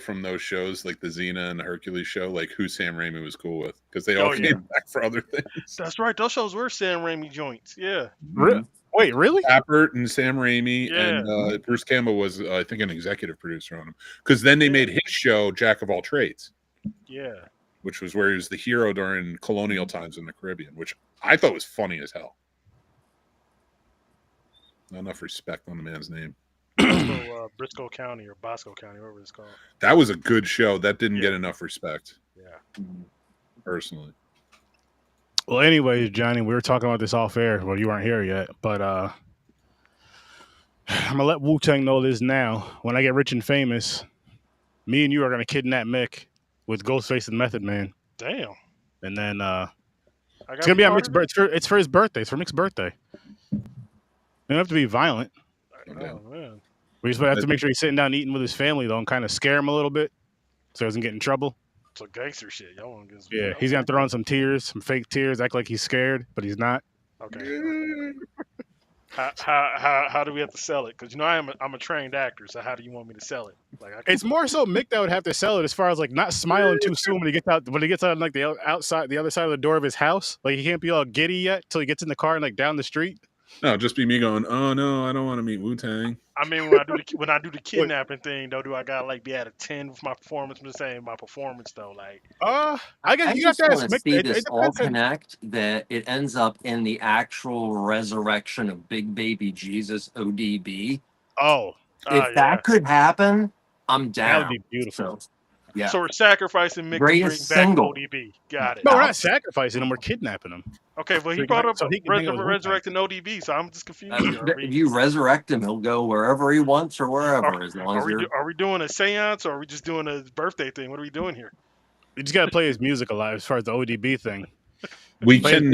from those shows, like the Xena and the Hercules show, like who Sam Raimi was cool with, because they all came back for other things. That's right. Those shows were Sam Raimi joints. Yeah. Wait, really? Tappert and Sam Raimi and Bruce Campbell was, I think, an executive producer on them. Because then they made his show, Jack of All Trades. Yeah. Which was where he was the hero during colonial times in the Caribbean, which I thought was funny as hell. Not enough respect on the man's name. Briscoe County or Bosco County, whatever it's called. That was a good show. That didn't get enough respect. Yeah. Personally. Well, anyways, Johnny, we were talking about this off air. Well, you weren't here yet, but I'm gonna let Wu-Tang know this now. When I get rich and famous, me and you are gonna kidnap Mick with Ghostface and Method Man. Damn. And then it's gonna be on Mick's birthday. It's for his birthday. It's for Mick's birthday. You don't have to be violent. Oh man. We just have to make sure he's sitting down eating with his family though, and kind of scare him a little bit, so he doesn't get in trouble. So gangster shit. Y'all want to get some, yeah, he's gonna throw on some tears, some fake tears, act like he's scared, but he's not. Okay. How do we have to sell it? Because I'm a trained actor, so how do you want me to sell it? Like it's more so Mick that would have to sell it, as far as like not smiling too soon when he gets out. When he gets on like the other side of the door of his house, like he can't be all giddy yet till he gets in the car and like down the street. No, just be me going, oh no, I don't want to meet Wu-Tang. I mean, when I do the kidnapping thing though, do I gotta like be at a 10 with my performance? I'm just saying my performance though, like. I guess I you just got to want to see this all connect. That it ends up in the actual resurrection of Big Baby Jesus ODB. If that could happen, I'm down. That would be beautiful. So, yeah. So we're sacrificing Mick Greatest to bring single. back ODB. Got it. No, we're not sacrificing him. We're kidnapping him. Okay, well, he brought up resurrecting ODB, so I'm just confused. If you resurrect him, he'll go wherever he wants or wherever. Are we doing a seance or are we just doing a birthday thing? What are we doing here? You just got to play his music alive as far as the ODB thing. We can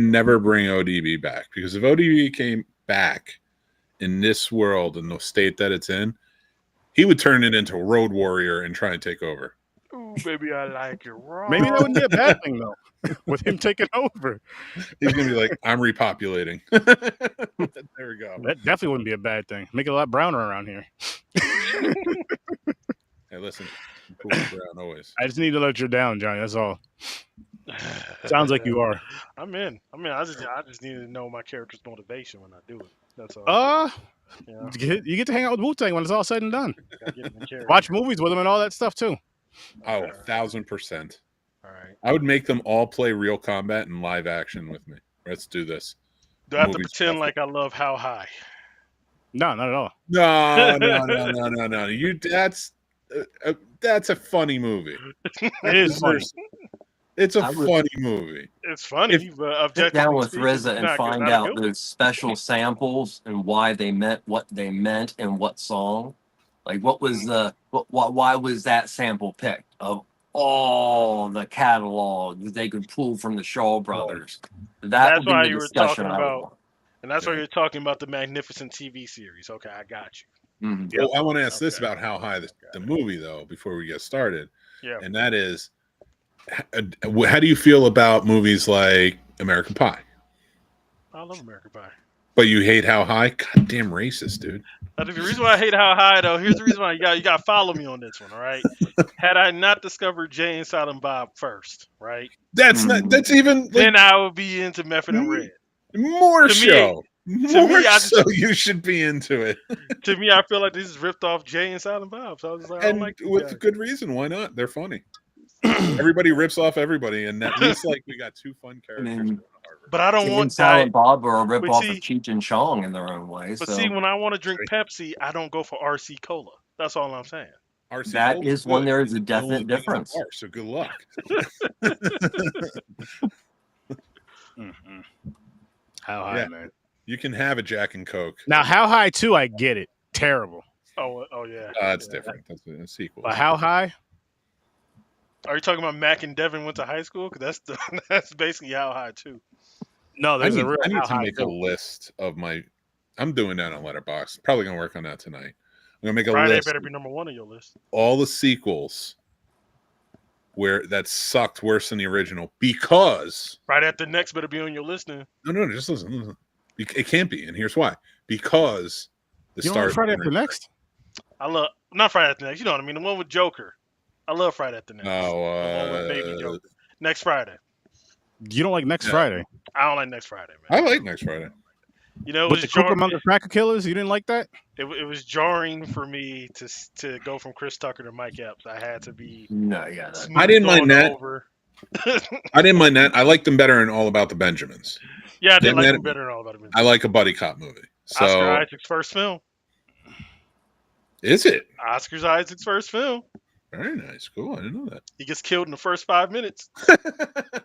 never bring ODB back, because if ODB came back in this world, in the state that it's in, he would turn it into a road warrior and try and take over. Ooh, baby, I like it raw. Maybe that wouldn't be a bad thing, though, with him taking over. He's going to be like, I'm repopulating. There we go. That definitely wouldn't be a bad thing. Make it a lot browner around here. Hey, listen. I'm cool with brown always. I just need to let you down, Johnny. That's all. Sounds like you are. I'm in. I just need to know my character's motivation when I do it. That's all. You get to hang out with Wu-Tang when it's all said and done. Watch movies with him and all that stuff too. Oh, 1,000%. All right. I would make them all play Real Combat in live action with me. Let's do this. Do I have to pretend like I love How High? No, not at all. No. That's a funny movie. It is funny. It's a funny movie. It's funny. Sit down with RZA and find out those special samples and why they meant what they meant in what song. Like, what was why was that sample picked of all the catalogs they could pull from the Shaw Brothers? That's why you were talking about, and that's why you're talking about the Magnificent TV series. Okay, I got you. Mm-hmm. Well, I want to ask this about How High, the movie, though, before we get started. Yeah. And that is, how do you feel about movies like American Pie? I love American Pie. But you hate How High? Goddamn racist, dude. The reason why I hate How High, though, here's the reason why you got to follow me on this one, all right? Had I not discovered Jay and Silent Bob first, right? That's even... Like, then I would be into Method and Red. More so. You should be into it. To me, I feel like this is ripped off Jay and Silent Bob. So I was like, I don't like this with guy. Good reason. Why not? They're funny. Everybody rips off everybody, and at least like we got two fun characters. But I don't want Silent Bob or a rip off of Cheech and Chong in their own way. But see, when I want to drink Pepsi, I don't go for RC Cola. That's all I'm saying. That is when there is a definite difference. So good luck. How High, man. You can have a Jack and Coke. Now, How High 2, I get it. Terrible. Oh yeah. It's different. That's a sequel. But How High? Are you talking about Mac and Devin went to high school? Because that's basically How High too. No, I need to make a list of my. I'm doing that on Letterboxd. Probably gonna work on that tonight. I'm gonna make a Friday list. Better be number one on your list. All the sequels that sucked worse than the original, because right at the next better be on your list now. No, just listen. It can't be, and here's why. Because Friday after next. I love Not Friday After Next. You know what I mean? The one with Joker. I love Friday After Next. Oh, the one with Baby Joker. Next Friday. You don't like Next Friday? I don't like Next Friday, man. I like Next Friday. You know, it With was the Cucamonga Cracker Killers, you didn't like that? It was jarring for me to go from Chris Tucker to Mike Epps. I had to be. No, yeah. I didn't mind that. Over. I didn't mind that. I liked them better in All About the Benjamins. Yeah, I did like them better in All About the Benjamins. I like a buddy cop movie. So, Oscar Isaac's first film. Is it? Oscar Isaac's first film. Very nice. Cool. I didn't know that. He gets killed in the first 5 minutes. I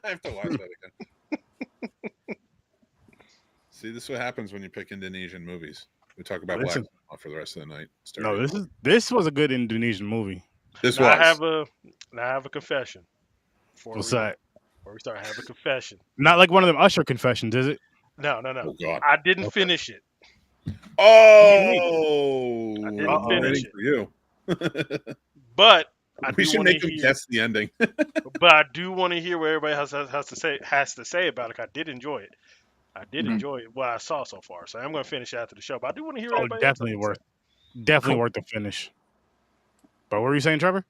have to watch that again. See, this is what happens when you pick Indonesian movies. We talk about black for the rest of the night. No, this was a good Indonesian movie. This now was. I have a confession. What's that? Before we start, I have a confession. Not like one of them Usher confessions, is it? No. Oh, God. I didn't finish it. Oh, I didn't finish it. For you. But we should make them guess the ending. But I do want to hear what everybody has to say about it. I did enjoy it. I did enjoy what I saw so far. So I'm going to finish after the show. But I do want to hear. Definitely worth the finish. But what were you saying, Trevor?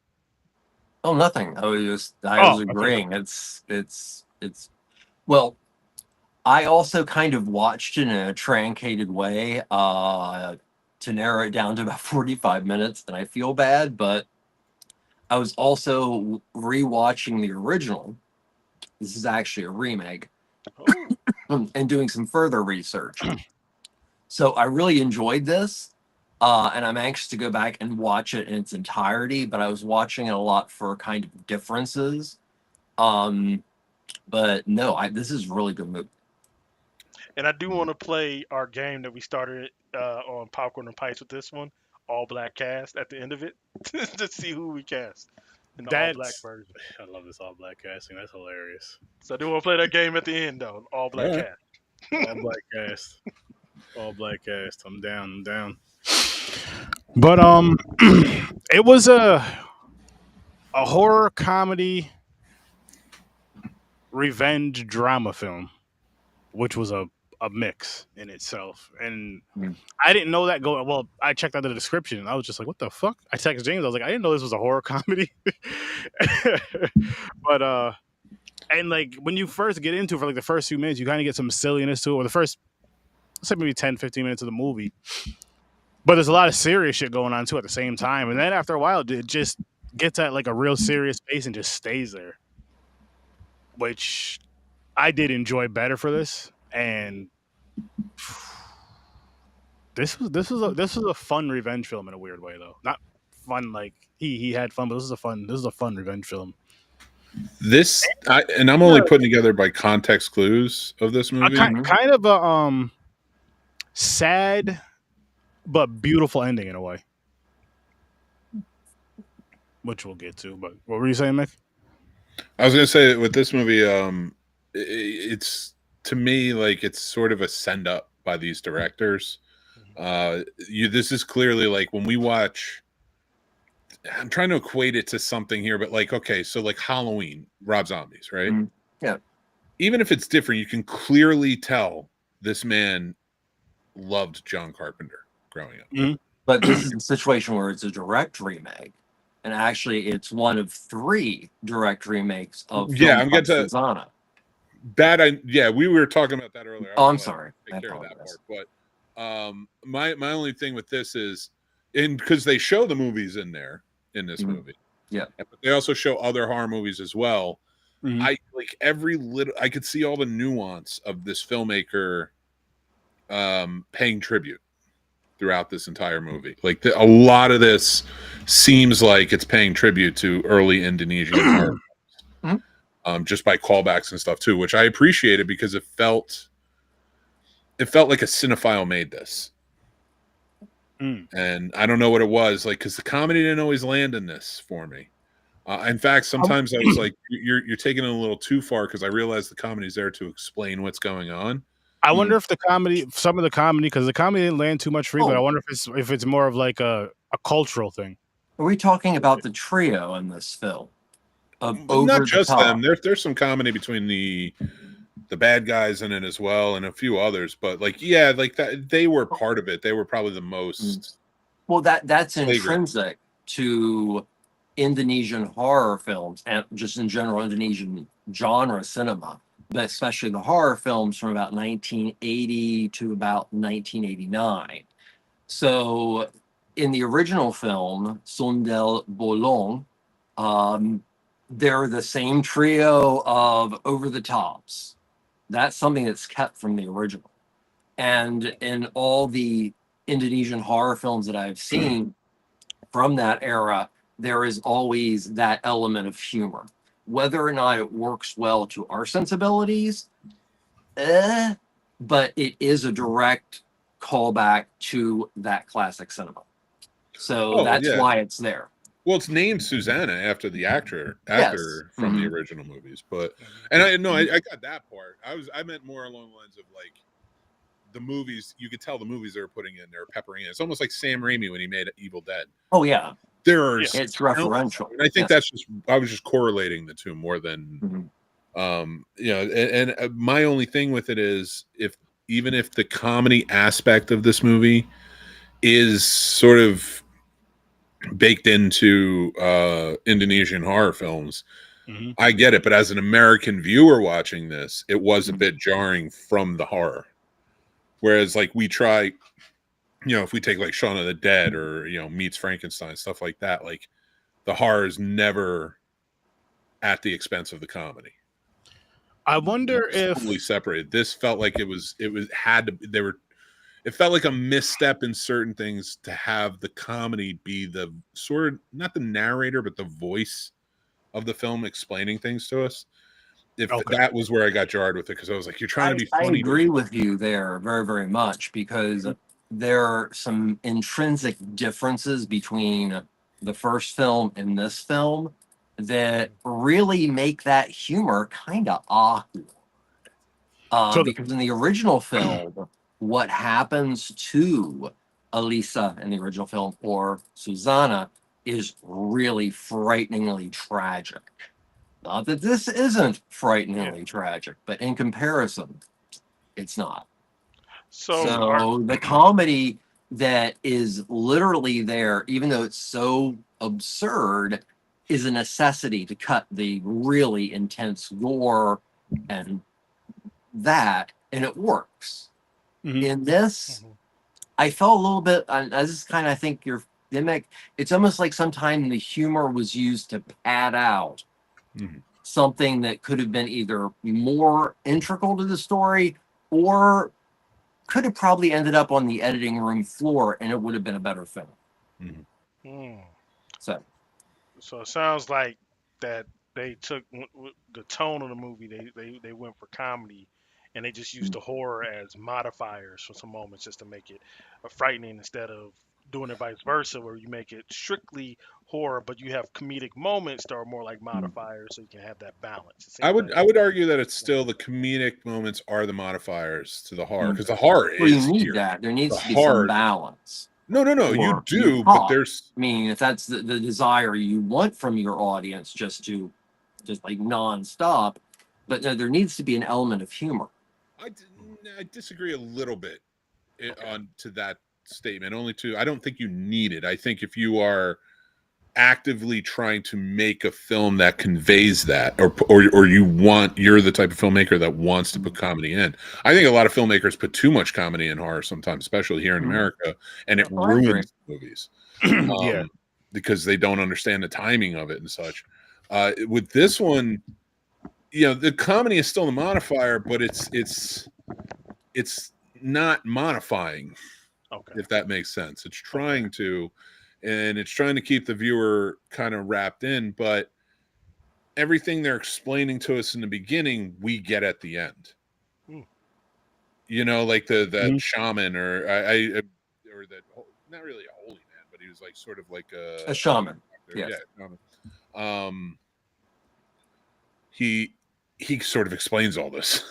Oh, nothing. I was agreeing. Okay. It's well, I also kind of watched it in a truncated way to narrow it down to about 45 minutes, and I feel bad, but I was also rewatching the original. This is actually a remake. And doing some further research. So I really enjoyed this. And I'm anxious to go back and watch it in its entirety, but I was watching it a lot for kind of differences. But no, this is a really good movie. And I do want to play our game that we started on Popcorn and Pipes with this one, all black cast at the end of it, to see who we cast in the all black version. I love this all black casting. That's hilarious. So I do want to play that game at the end, though. All black cast. All black cast. All black cast. I'm down. But it was a horror comedy revenge drama film, which was a mix in itself. And I didn't know that going. Well, I checked out the description and I was just like, what the fuck? I texted James. I was like, I didn't know this was a horror comedy. But and like when you first get into it for like the first few minutes, you kind of get some silliness to it, or the first, let's say maybe 10-15 minutes of the movie. But there's a lot of serious shit going on too at the same time. And then after a while, it just gets at like a real serious pace and just stays there, which I did enjoy better for this. And this was a fun revenge film in a weird way, though. Not fun like he had fun, but this is a fun revenge film. I'm only putting together by context clues of this movie. Kind of a sad but beautiful ending in a way, which we'll get to. But what were you saying, Mick? I was going to say with this movie, it's to me like it's sort of a send up by these directors. This is clearly like when we watch. I'm trying to equate it to something here, but like, okay, so like Halloween, Rob Zombie's, right? Mm-hmm. Yeah. Even if it's different, you can clearly tell this man loved John Carpenter growing up. Mm-hmm. But this is a situation where it's a direct remake, and actually, it's one of 3 direct remakes of I'm getting to Suzzanna. We were talking about that earlier. I'm sorry. Take care of that part. But my only thing with this is, because they show the movies in this movie, but they also show other horror movies as well. Mm-hmm. I like I could see all the nuance of this filmmaker paying tribute throughout this entire movie. Like a lot of this seems like it's paying tribute to early Indonesian horror movies, just by callbacks and stuff too, which I appreciated because it felt like a cinephile made this. And I don't know what it was like, because the comedy didn't always land in this for me. In fact, sometimes I was like, "You're taking it a little too far," because I realized the comedy's there to explain what's going on. I wonder if some of the comedy, because the comedy didn't land too much for me, but I wonder if it's more of like a cultural thing. Are we talking about the trio in this film? Not just them. There's some comedy between the bad guys in it as well, and a few others. But like that, they were part of it. They were probably the most. Well, that's intrinsic to Indonesian horror films and just in general Indonesian genre cinema, but especially the horror films from about 1980 to about 1989. So in the original film, Sundel Bolong, they're the same trio of over-the-tops. That's something that's kept from the original. And in all the Indonesian horror films that I've seen from that era, there is always that element of humor. Whether or not it works well to our sensibilities, but it is a direct callback to that classic cinema. So that's why it's there. Well, it's named Suzzanna after the actor from the original movies, but I got that part. I meant more along the lines of like the movies. You could tell the movies they were putting in, they're peppering in. It's almost like Sam Raimi when he made Evil Dead. Oh yeah, it's referential. And I think that's just I was just correlating the two more than and my only thing with it is even if the comedy aspect of this movie is sort of baked into Indonesian horror films, I get it, but as an American viewer watching this, it was a bit jarring from the horror. Whereas like we try, if we take like Shaun of the Dead or Meets Frankenstein, stuff like that, like the horror is never at the expense of the comedy. I wonder if totally separated. This felt like it felt like a misstep in certain things to have the comedy be the sort of not the narrator but the voice of the film explaining things to us. That was where I got jarred with it, because I was like, you're trying to be funny. I agree with you there very, very much, because there are some intrinsic differences between the first film and this film that really make that humor kind of awkward. Because in the original film, what happens to Elisa in the original film, or Suzzanna, is really frighteningly tragic. Not that this isn't frighteningly tragic, but in comparison, it's not. So the comedy that is literally there, even though it's so absurd, is a necessity to cut the really intense gore and it works. In this, I felt a little bit, this is kind of, I think it's almost like sometimes the humor was used to pad out something that could have been either more integral to the story or could have probably ended up on the editing room floor and it would have been a better film. So it sounds like that they took the tone of the movie, they went for comedy, and they just used the horror as modifiers for some moments just to make it frightening, instead of doing it vice versa, where you make it strictly horror, but you have comedic moments that are more like modifiers, so you can have that balance. I would argue that it's still the comedic moments are the modifiers to the horror, because the horror is you need here. that. There needs to be some balance. No, you do, but there's. I mean, if that's the desire you want from your audience, just like nonstop, but no, there needs to be an element of humor. I disagree a little bit to that statement. I don't think you need it. I think if you are actively trying to make a film that conveys that, or you're the type of filmmaker that wants to put comedy in. I think a lot of filmmakers put too much comedy in horror sometimes, especially here in America, and it ruins movies because they don't understand the timing of it and such. With this one, the comedy is still the modifier, but it's not modifying. If that makes sense. It's trying to keep the viewer kind of wrapped in, but everything they're explaining to us in the beginning, we get at the end. Like the shaman, or that, not really a holy man, but he was like sort of like a shaman. Yes. Yeah, shaman. He sort of explains all this,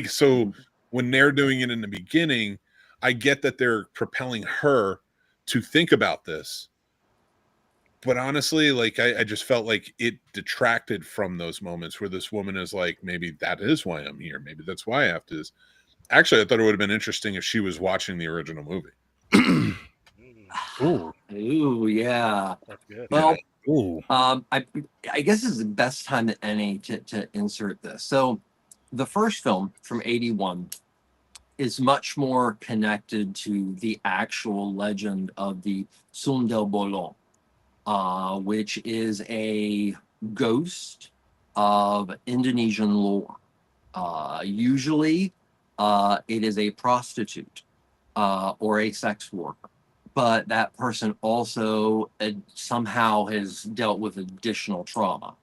so when they're doing it in the beginning, I get that they're propelling her to think about this, but honestly, like I just felt like it detracted from those moments where this woman is like, maybe that is why I'm here. Maybe that's why I have to. Actually, I thought it would have been interesting if she was watching the original movie. Ooh, yeah. That's good. Well, Ooh. I guess this is the best time at NA to insert this. So, the first film from '81 is much more connected to the actual legend of the Sundel Bolong, which is a ghost of Indonesian lore. Usually, it is a prostitute or a sex worker, but that person also somehow has dealt with additional trauma.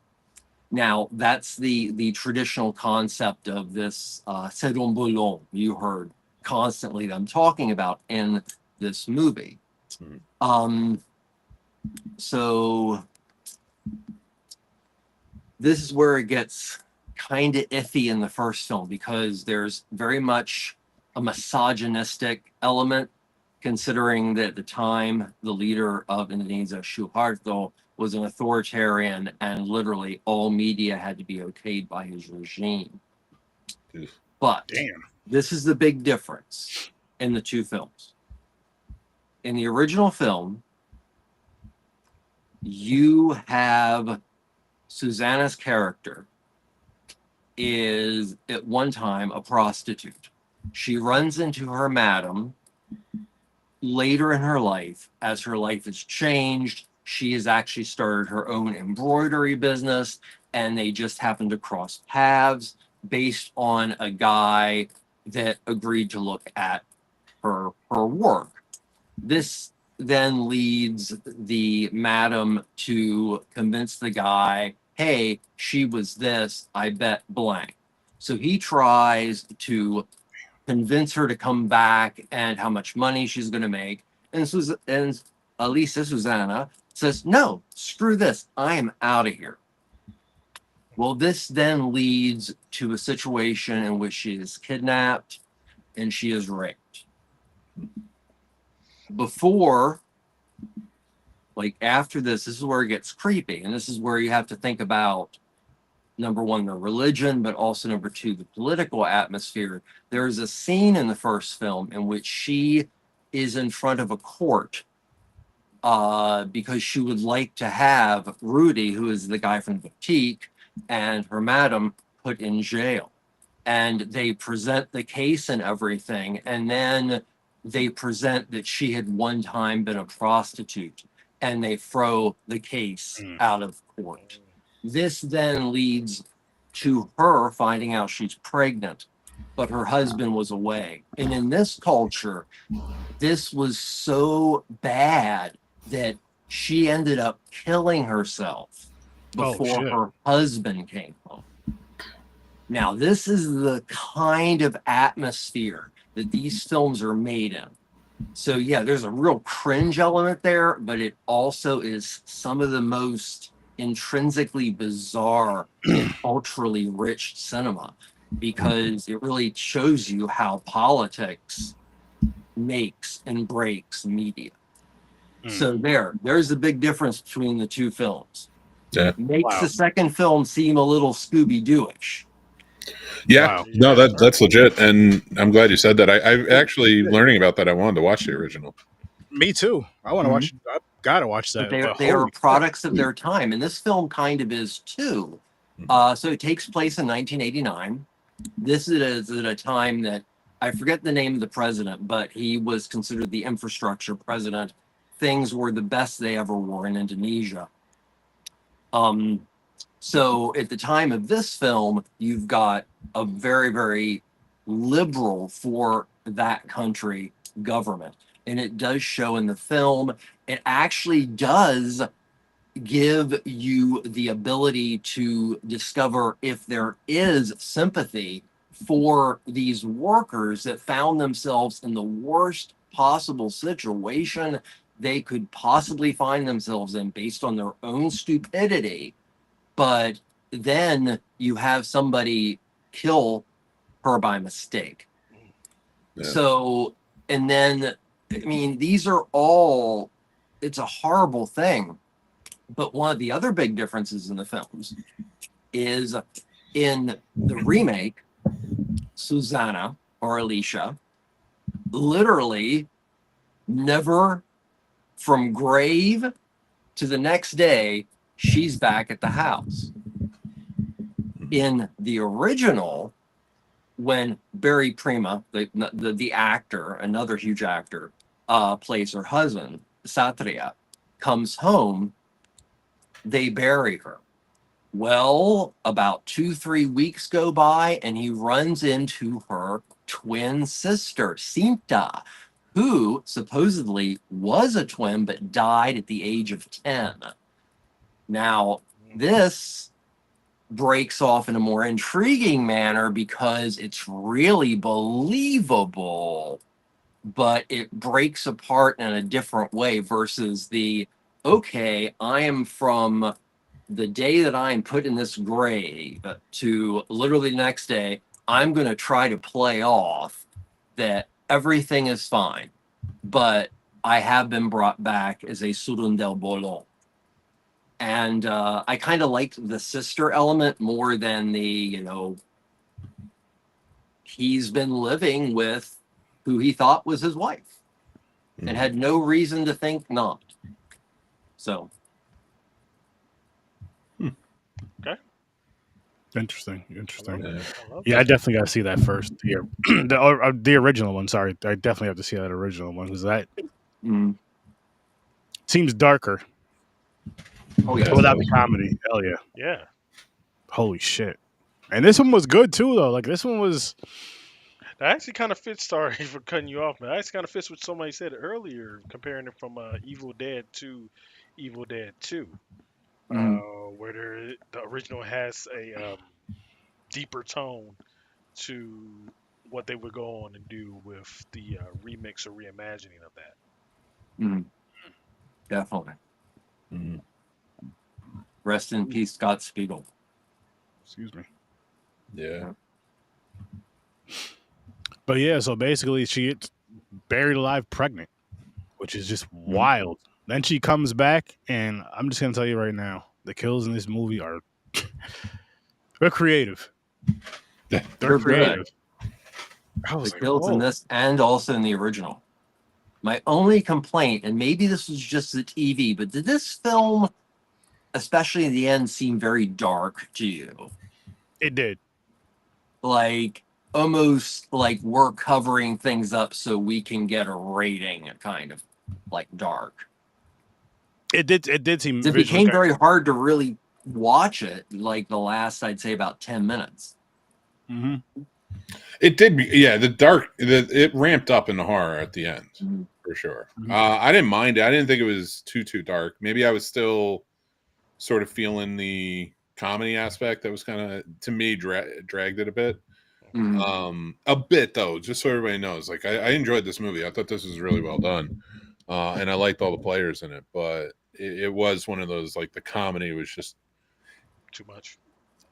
Now, that's the traditional concept of this Sedong Bolong you heard constantly that I'm talking about in this movie. So this is where it gets kind of iffy in the first film, because there's very much a misogynistic element, considering that at the time the leader of Indonesia, Suharto, was an authoritarian, and literally all media had to be okayed by his regime. But this is the big difference in the two films. In the original film, you have Suzzanna's character is at one time a prostitute. She runs into her madam later in her life. As her life has changed, she has actually started her own embroidery business, and they just happen to cross paths based on a guy that agreed to look at her work. This then leads the madam to convince the guy, hey, she was this, I bet blank. So he tries to convince her to come back and how much money she's going to make. And Elisa Suzzanna says, no, screw this, I am out of here. Well, this then leads to a situation in which she is kidnapped and she is raped. Before, like after this is where it gets creepy. And this is where you have to think about, number one, the religion, but also number two, the political atmosphere. There's a scene in the first film in which she is in front of a court because she would like to have Rudy, who is the guy from the boutique, and her madam put in jail. And they present the case and everything. And then they present that she had one time been a prostitute, and they throw the case out of court. This then leads to her finding out she's pregnant, but her husband was away. And in this culture, this was so bad that she ended up killing herself before her husband came home. Now, this is the kind of atmosphere that these films are made in. So, yeah, there's a real cringe element there, but it also is some of the most intrinsically bizarre and culturally rich cinema, because it really shows you how politics makes and breaks media. So there's the big difference between the two films. Yeah. Makes the second film seem a little Scooby-Doo-ish. Yeah, no, that's legit, and I'm glad you said that. I actually learning about that. I wanted to watch the original. Me too. I want to watch. I've got to watch that. But they are products of their time, and this film kind of is too. So it takes place in 1989. This is at a time that I forget the name of the president, but he was considered the infrastructure president. Things were the best they ever were in Indonesia. So at the time of this film, you've got a very, very liberal for that country government. And it does show in the film. It actually does give you the ability to discover if there is sympathy for these workers that found themselves in the worst possible situation they could possibly find themselves in based on their own stupidity. But then you have somebody kill her by mistake. Yeah. So, and then, I mean, these are all, it's a horrible thing. But one of the other big differences in the films is in the remake, Suzzanna or Alicia literally never from grave to the next day, she's back at the house. In the original, when Barry Prima, the actor, another huge actor, plays her husband, Satria, comes home, they bury her. Well, about 2-3 weeks go by, and he runs into her twin sister, Cinta, who supposedly was a twin but died at the age of 10. Now, this breaks off in a more intriguing manner because it's really believable, but it breaks apart in a different way versus the, okay, I am from the day that I am put in this grave to literally the next day, I'm going to try to play off that everything is fine, but I have been brought back as a surun del bolon. And I kind of liked the sister element more than the, he's been living with who he thought was his wife and had no reason to think not. So. Okay. Interesting. Yeah. I definitely got to see that first. The original one. Sorry, I definitely have to see that original one because that seems darker. Oh yeah, without the comedy. Hell yeah. Yeah. Holy shit. And this one was good too, though. Like this one was. That actually kind of fits. Sorry for cutting you off, man. That actually kind of fits what somebody said earlier, comparing it from Evil Dead to Evil Dead 2, where the original has a deeper tone to what they would go on and do with the remix or reimagining of that. Definitely. Rest in peace, Scott Spiegel. Excuse me. Yeah. But yeah, so basically she gets buried alive pregnant, which is just wild. Then she comes back, and I'm just going to tell you right now, the kills in this movie are they're creative. They're creative. The kills in this and also in the original. My only complaint, and maybe this was just the TV, but did this film, especially in the end, seem very dark to you? It did. Like, almost like we're covering things up so we can get a rating, kind of like dark. It did seem. It became very hard to really watch it, like the last, I'd say, about 10 minutes. It did. It ramped up in the horror at the end, for sure. I didn't mind it. I didn't think it was too dark. Maybe I was still sort of feeling the comedy aspect that was kind of, to me, dragged it a bit. A bit, though, just so everybody knows. Like, I enjoyed this movie. I thought this was really well done. And I liked all the players in it. But it was one of those, like, the comedy was just too much.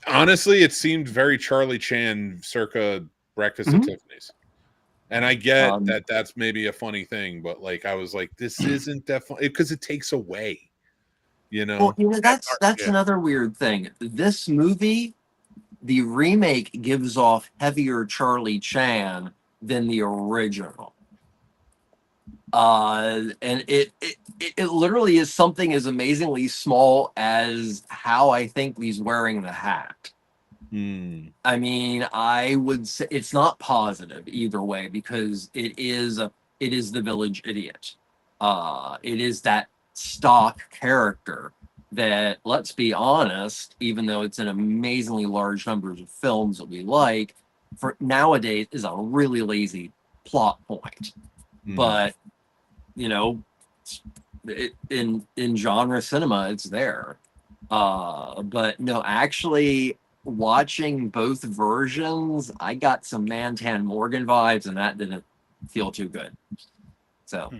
Honestly, it seemed very Charlie Chan circa Breakfast at Tiffany's. And I get that that's maybe a funny thing, but like I was like, this isn't definitely because it takes away, Well, that's another weird thing. This movie, the remake gives off heavier Charlie Chan than the original. And it literally is something as amazingly small as how I think he's wearing the hat. I mean, I would say it's not positive either way because it is the village idiot. It is that stock character that, let's be honest, even though it's in amazingly large numbers of films that we like, for nowadays is a really lazy plot point. But in genre cinema, it's there. But no, actually, watching both versions, I got some Mantan Morgan vibes, and that didn't feel too good. So,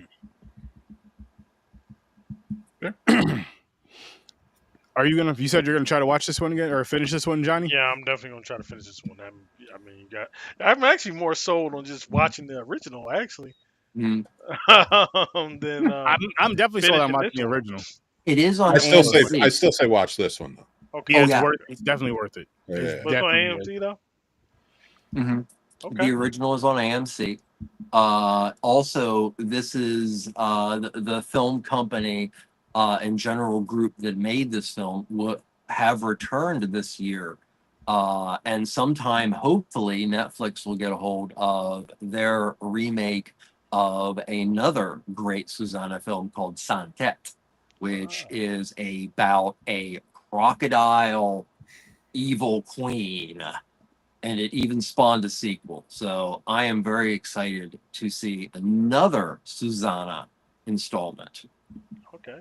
are you gonna? You said you're gonna try to watch this one again or finish this one, Johnny? Yeah, I'm definitely gonna try to finish this one. I'm actually more sold on just watching the original, actually. I'm definitely sold on watching the original. It is on. I still say watch this one though. Okay, it's definitely worth it. Yeah. It's on AMC though. Okay. The original is on AMC. Also, this is the film company and general group that made this film will have returned this year. And sometime, hopefully, Netflix will get a hold of their remake of another great Suzzanna film called Santet, which is about a crocodile evil queen. And it even spawned a sequel. So I am very excited to see another Suzzanna installment. Okay.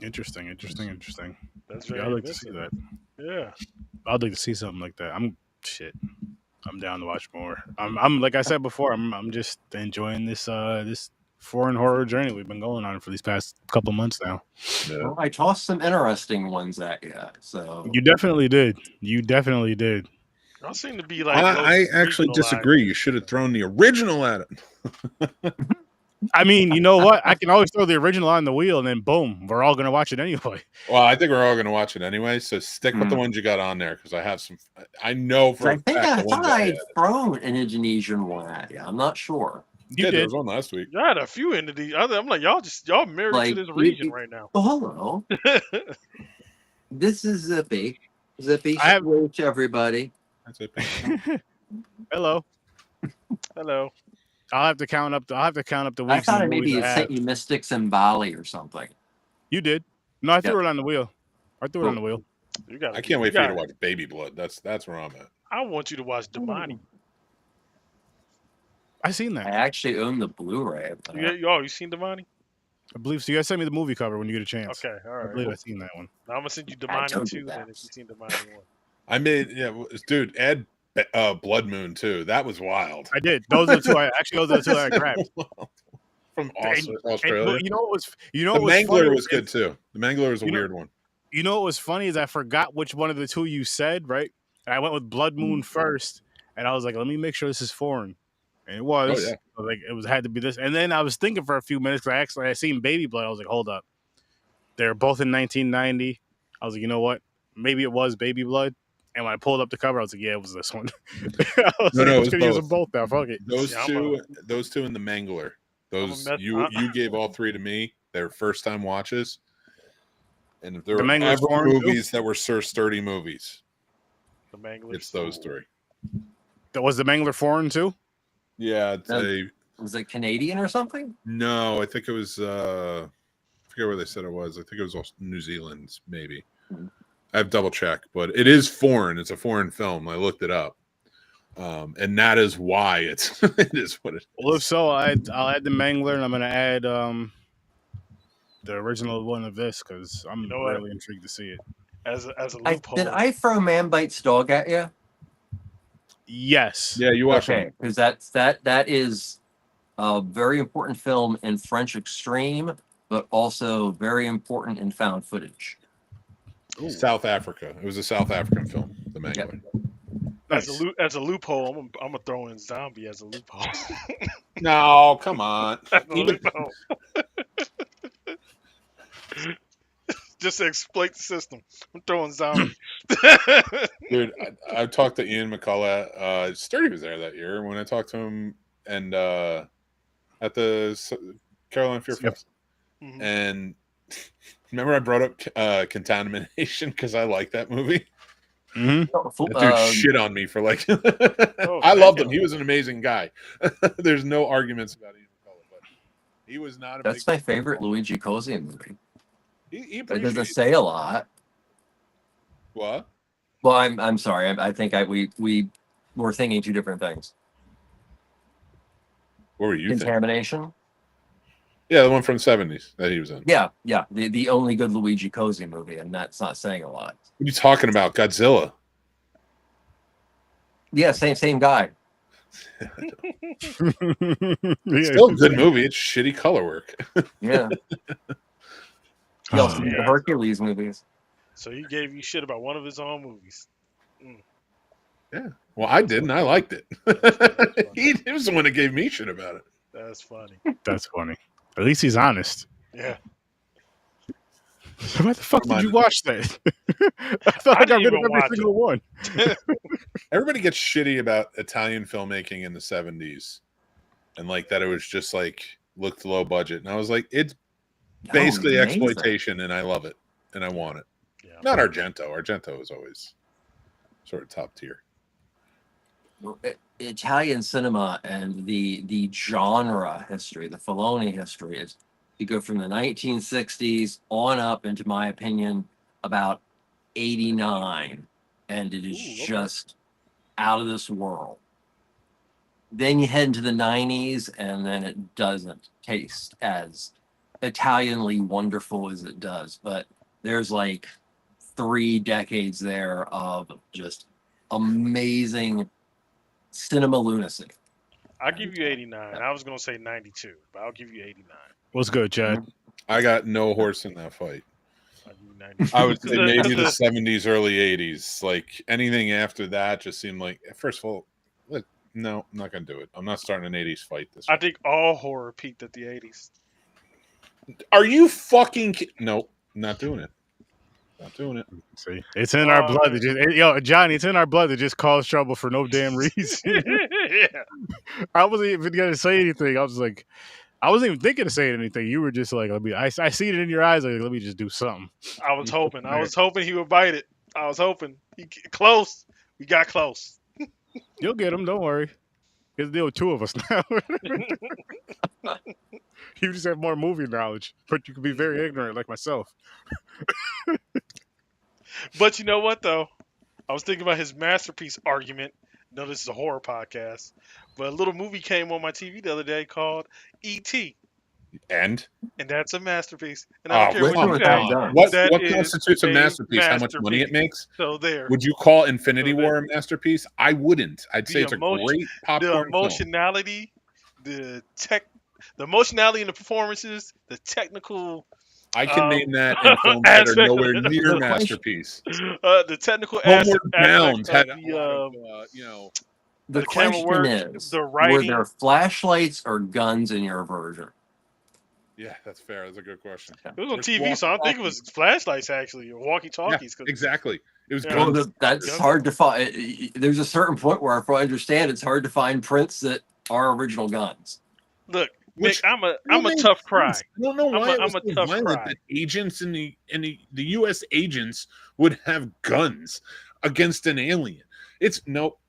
Interesting. That's Yeah, very I'd like to see that. Yeah. I'd like to see something like that. I'm down to watch more. I'm like I said before. I'm just enjoying this this foreign horror journey we've been going on for these past couple months now. Yeah. Well, I tossed some interesting ones at you. So You definitely did. You definitely did. Y'all seem to be like. I actually disagree. You should have thrown the original at it. I mean, you know what? I can always throw the original on the wheel, and then boom, we're all gonna watch it anyway. Well, I think we're all going to watch it anyway. So stick with the ones you got on there because I have some. I know for I think I thought I'd thrown an Indonesian one at you. I'm not sure. You did. There was one last week. Y'all had a few entities. I'm like, y'all married Like, to this region right now. Oh, hello. This is Zippy. Zippy, I have- to everybody. That's it. Hello. Hello. I'll have to count up the weeks. I thought and the maybe movies it I sent have. you Mystics in Bali or something. You did. No, I threw it on the wheel. I threw it on the wheel. You got. I can't wait for you to watch Baby Blood. That's where I'm at. I want you to watch Damani. I seen I that. actually own the Blu-ray. of that. You seen Damani? I believe so. You guys send me the movie cover when you get a chance. Okay, all I right. believe I seen that one. Now I'm gonna send you I Damani told you 2 that. then if you seen Damani 1. I made dude. Add Blood Moon too. That was wild. I did. Those are the two. Those are the two I grabbed. From And- Australia. And, you know what was? You know The what was Mangler funny? was good too. The Mangler was a You know- weird one. You know what was funny is I forgot which one of the two you said, right? And I went with Blood Moon first, and I was like, let me make sure this is foreign, and it was. Oh, yeah. I was like it was had to be this, and then I was thinking for a few minutes because I seen Baby Blood. I was like, hold up, they're both in 1990. I was like, you know what? Maybe it was Baby Blood. And when I pulled up the cover, I was like, yeah, it was this one. I was No, like, it I'm was just gonna use both. them both now. Fuck it. Those two in the Mangler. Those I'm a you gave all three to me. They're first time watches. And if there The were Mangler's ever foreign, too? movies that were Sir Sturdy movies, The Mangler. it's those three. Was the Mangler foreign too? Yeah, I'd say Was it Canadian or something? no. I think it was. I forget where they said it was. I think it was also New Zealand, maybe. I have double check, but it is foreign. It's a foreign film. I looked it up, and that is why it is what it is. Well, if so, I'll add the Mangler, and I'm gonna add the original one of this because I'm really intrigued to see it. As a loophole. Did I throw Man Bites Dog at you? Yes. Yeah, you watched Okay, it. because that is a very important film in French Extreme, but also very important in found footage. Ooh. South Africa. It was a South African film. The Mangler. Nice. As a loophole, I'm gonna throw in Zombie as a loophole. No, come on. As a loophole. Just to exploit the system. I'm throwing Zombie. Dude, I talked to Ian McCullough. Sturdy was there that year when I talked to him, and at the Carolina Fear Fest. Mhm. And remember, I brought up Contamination because I like that movie. Mm-hmm. That dude shit on me for like. Oh, I loved him. damn. He was an amazing guy. There's no arguments about Ian McCullough, but he was not. That's my favorite Luigi Cosi movie. He It doesn't appreciates say a lot. what? Well, I'm sorry. I think we were thinking two different things. What were you thinking? Contamination. Yeah, the one from the 70s that he was in. Yeah. The only good Luigi Cosi movie, and that's not saying a lot. What are you talking about? Godzilla. Yeah, same guy. Still a good movie. It's shitty color work. Yeah. He also did the Hercules movies. So he gave you shit about one of his own movies. Yeah. Well, I didn't. I liked it. He was the one that gave me shit about it. That's funny. That's funny. At least he's honest. Yeah. Why the fuck did you watch that? I thought I got rid of every single one. Everybody gets shitty about Italian filmmaking in the 70s. and like that it was just like looked low budget, and I was like, it's basically exploitation, and I love it, and I want it. Yeah. Not Argento. Argento is always sort of top tier. Italian cinema and the genre history, the Fellini history, is you go from the 1960s on up into, my opinion, about 89, and it is just out of this world. Then you head into the 90s, and then it doesn't taste as Italianly wonderful as it does. But there's like 3 decades there of just amazing cinema lunacy. I'll give you 89. I was going to say 92, but I'll give you 89. What's good, Chad? I got no horse in that fight. I'll give you 92. I would say maybe the 70s, early 80s. Like anything after that just seemed like, first of all, look, no, I'm not going to do it. I'm not starting an 80s fight this I think all horror peaked at the 80s. Are you fucking Nope, not doing it. Not doing it. See, it's in our blood. To just, Johnny, it's in our blood to just cause trouble for no damn reason. Yeah. I wasn't even gonna say anything. I was like, I wasn't even thinking of saying anything. You were just like, I see it in your eyes. Like, let me just do something. I was hoping. I was hoping he would bite it. I was hoping. Close. We got close. You'll get him. Don't worry. It's deal with 2 of us now. You just have more movie knowledge, but you can be very ignorant like myself. But you know what, though? I was thinking about his masterpiece argument. No, this is a horror podcast. But a little movie came on my TV the other day called E.T. And that's a masterpiece. And I don't care what you say. What constitutes a masterpiece? How much money it makes? So there. Would you call Infinity War a masterpiece? I wouldn't. I'd say it's a great popcorn film. The emotionality, the emotionality in the performances, the technical. I can name that in films that are nowhere near masterpiece. The technical Homeward Bound had the question is, the writing. Were there flashlights or guns in your version? Yeah, that's fair. That's a good question. It was on TV, so I don't think it was flashlights, actually, or walkie-talkies. Yeah, exactly. It was guns. That's hard to find. There's a certain point where, if I understand, it's hard to find prints that are original guns. Look, Mick, I'm a tough cry. I don't know why I'm a tough cry. That agents in the U.S. agents would have guns against an alien. It's nope.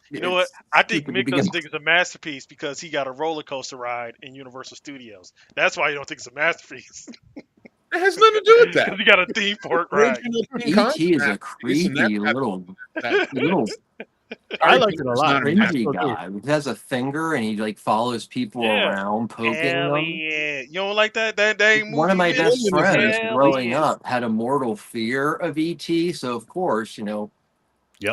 You know what? I think Mick doesn't think it's a masterpiece because he got a roller coaster ride in Universal Studios. That's why you don't think it's a masterpiece. It has nothing to do with that. Because he got a theme park ride. E.T. is a creepy little. I liked it a lot. Cringy guy. He has a finger and he like follows people around, poking them. Yeah. You don't like that? That movie. One of my best friends growing up had a mortal fear of E.T. So of course,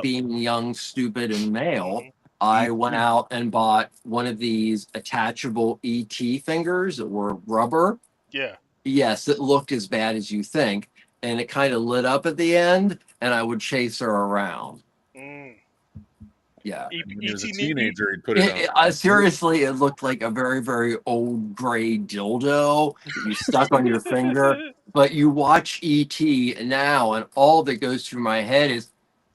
being young, stupid, and male, I went out and bought one of these attachable E.T. fingers that were rubber. Yeah. Yes, it looked as bad as you think, and it kind of lit up at the end, and I would chase her around. Yeah. When he was a teenager, he'd put it on. Seriously, it looked like a very, very old gray dildo that you stuck on your finger. But you watch E.T. now, and all that goes through my head is,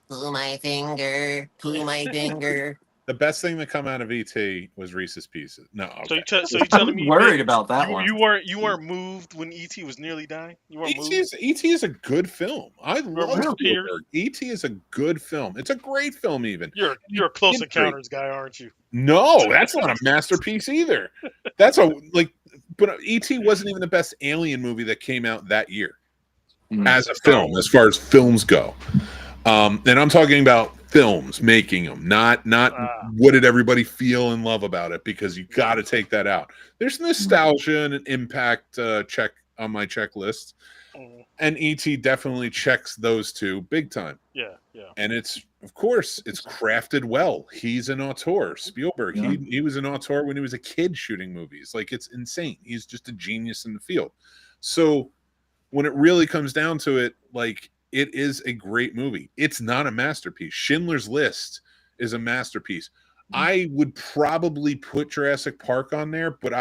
pull my finger, pull my finger. The best thing that come out of E.T. was Reese's Pieces. No, okay. So you telling me worried about that one? You weren't moved when E.T. was nearly dying. You weren't moved. E.T. is a good film. I love Spielberg. E.T. is a good film. It's a great film. Even you're a Close Encounters guy, aren't you? No, that's not a masterpiece either. That's but E.T. wasn't even the best alien movie that came out that year as a film, as far as films go. And I'm talking about films, making them, not what did everybody feel and love about it, because you got to take that out. There's nostalgia and an impact check on my checklist, and E.T. definitely checks those 2 big time. Yeah. And it's crafted well. He's an auteur. Spielberg, he was an auteur when he was a kid shooting movies. Like, it's insane. He's just a genius in the field. So when it really comes down to it, like, it is a great movie. It's not a masterpiece. Schindler's List is a masterpiece. I would probably put Jurassic Park on there, but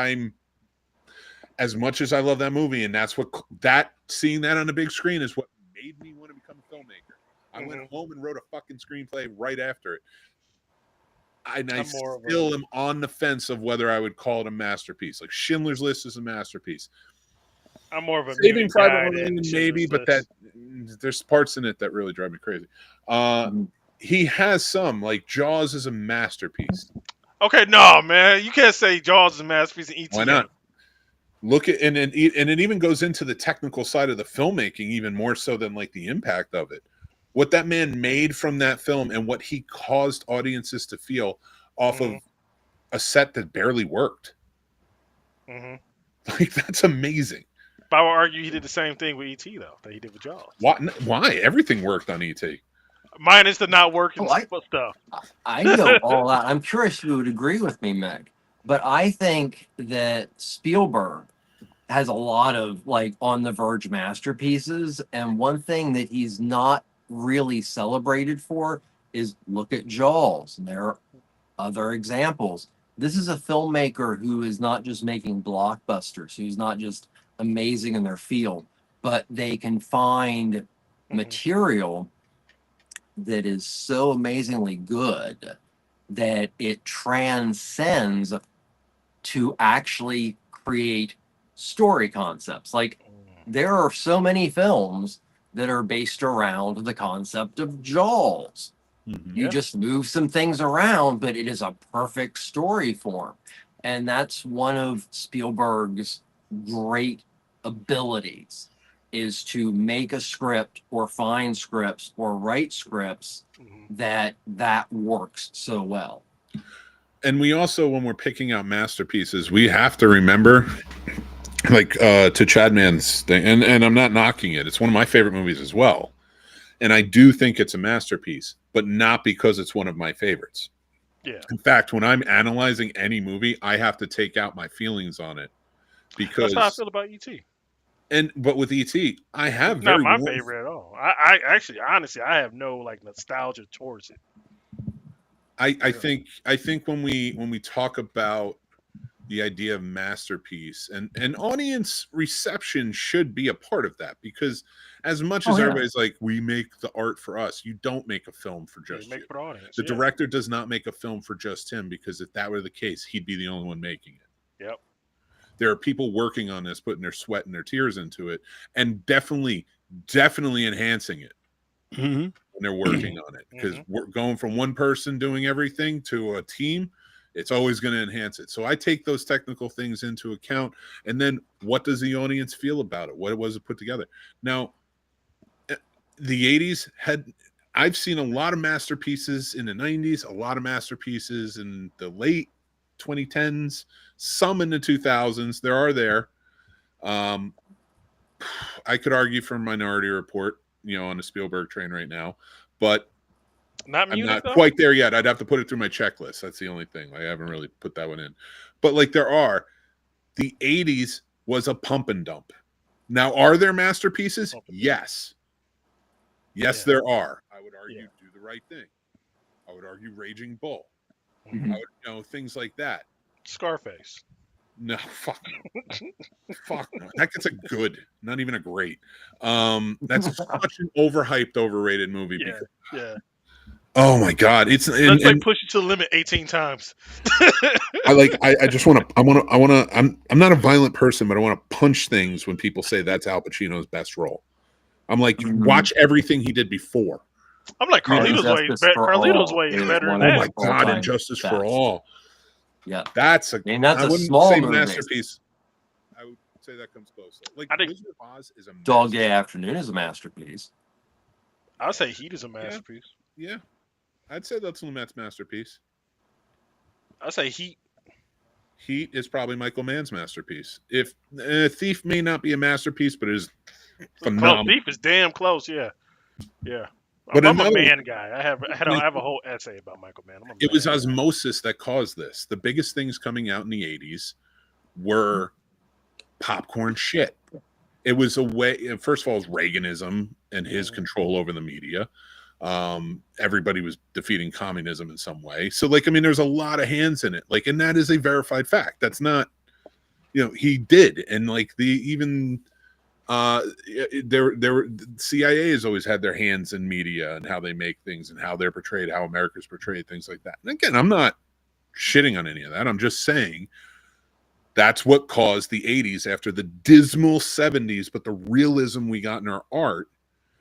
as much as I love that movie, and seeing that on the big screen is what made me want to become a filmmaker. I went home and wrote a fucking screenplay right after it. I still am on the fence of whether I would call it a masterpiece. Like Schindler's List is a masterpiece. I'm more of a Saving Private Ryan, maybe, but there's parts in it that really drive me crazy. He has some, like Jaws is a masterpiece. Okay, no, man, you can't say Jaws is a masterpiece and E.T. Why not? Look at and it even goes into the technical side of the filmmaking even more so than like the impact of it. What that man made from that film and what he caused audiences to feel off of a set that barely worked. Like that's amazing. But I would argue he did the same thing with E.T. though that he did with Jaws. Why? Everything worked on E.T. Minus the not working stuff. I go all out. I'm curious if you would agree with me, Meg. But I think that Spielberg has a lot of like on the verge masterpieces. And one thing that he's not really celebrated for is look at Jaws. And there are other examples. This is a filmmaker who is not just making blockbusters, who's not just amazing in their field, but they can find material that is so amazingly good that it transcends to actually create story concepts. Like there are so many films that are based around the concept of Jaws. You just move some things around, but it is a perfect story form. And that's one of Spielberg's great abilities, is to make a script or find scripts or write scripts that works so well. And we also, when we're picking out masterpieces, we have to remember, like to Chadman's thing, and I'm not knocking it. It's one of my favorite movies as well. And I do think it's a masterpiece, but not because it's one of my favorites. Yeah. In fact, when I'm analyzing any movie, I have to take out my feelings on it. Because that's how I feel about E.T. But with E.T., I have it's not my favorite at all. I actually, honestly, I have no like nostalgia towards it. I think when we talk about the idea of masterpiece and audience reception should be a part of that, because as much as everybody's like, we make the art for us, you don't make a film for just you. For the audience. The director does not make a film for just him, because if that were the case, he'd be the only one making it. Yep. There are people working on this, putting their sweat and their tears into it, and definitely enhancing it when they're working on it. Because we're going from one person doing everything to a team, it's always going to enhance it. So I take those technical things into account, and then what does the audience feel about it? What was it put together? Now, the 80s I've seen a lot of masterpieces in the 90s, a lot of masterpieces in the late 2010s, some in the 2000s. There are there. I could argue for Minority Report, on the Spielberg train right now, but I'm not quite there yet. I'd have to put it through my checklist. That's the only thing. I haven't really put that one in. But like the 80s was a pump and dump. Now, are there masterpieces? Yes. Yes, there are. I would argue Do the Right Thing. I would argue Raging Bull. I would, things like that. Scarface. No, fuck no. Fuck no. That gets a good, not even a great. That's such an overhyped, overrated movie. Yeah. Oh my god, it's let's push it to the limit 18 times. I just want to. I'm not a violent person, but I want to punch things when people say that's Al Pacino's best role. I'm like, watch everythking he did before. I'm like, Carlito's way is better than that. Oh my god, and Justice for All. Yeah, that's a small masterpiece. I would say that comes close. Like, I think Wizard of Oz is a Dog Day Afternoon is a masterpiece. I'd say Heat is a masterpiece. Yeah. I'd say that's Lumet's masterpiece. I'd say Heat. Heat is probably Michael Mann's masterpiece. If Thief may not be a masterpiece, but it is phenomenal. Thief is damn close. Yeah. But I'm a Mann guy. I have a whole essay about Michael Mann. It was osmosis that caused this. The biggest things coming out in the 80s were popcorn shit. It was a way. First of all, it was Reaganism and his control over the media. Everybody was defeating communism in some way. So, there's a lot of hands in it. And that is a verified fact. That's not, he did. And even CIA has always had their hands in media and how they make things and how they're portrayed, how America's portrayed, things like that. And again, I'm not shitting on any of that. I'm just saying that's what caused the 80s after the dismal 70s, but the realism we got in our art.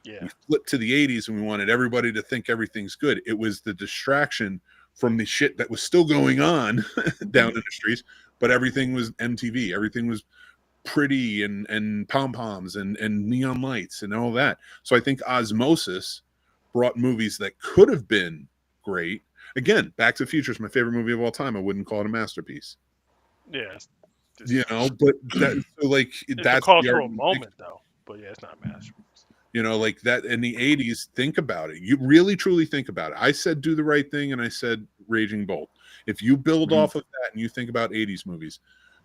Yeah. We flipped to the 80s and we wanted everybody to think everything's good. It was the distraction from the shit that was still going on down in the streets, but everything was MTV. Everything was pretty and pom-poms and neon lights and all that. So I think osmosis brought movies that could have been great. Again, Back to the Future is my favorite movie of all time. I wouldn't call it a masterpiece. Yeah. You know, but that, so like It's that's a cultural moment, though. But yeah, it's not a masterpiece. You know, like that in the 80s, think about it. You really, truly think about it. I said Do the Right Thing and I said Raging Bull. If you build off of that and you think about 80s movies,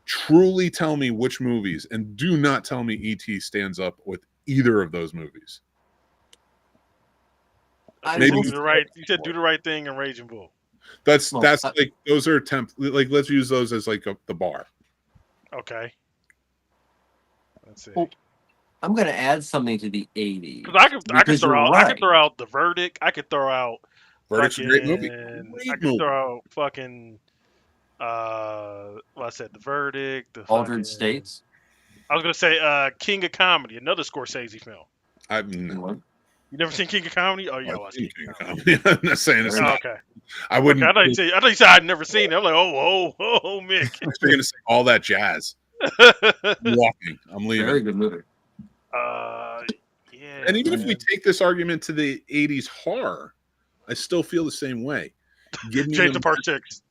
truly tell me which movies, and do not tell me E.T. stands up with either of those movies. Maybe you said Do the Right Thing and Raging Bull. That's like those are like let's use those as like the bar. Okay. Let's see. Well, I'm going to add something to the 80s. Because I could throw out The Verdict. I could throw out Verdict's a great movie. I could throw out fucking well, I said The Verdict. Altered States. I was gonna say King of Comedy, another Scorsese film. No. You never seen King of Comedy? Oh, yeah, I've seen King of Comedy. I'm not saying it's not. Okay. I wouldn't. Okay, I thought you said I'd never seen it. I'm like, oh, Mick. You're gonna say all that jazz. Walking. I'm leaving. Very good movie. Yeah. And even if we take this argument to the 80s horror, I still feel the same way. Give me Change the Part 6.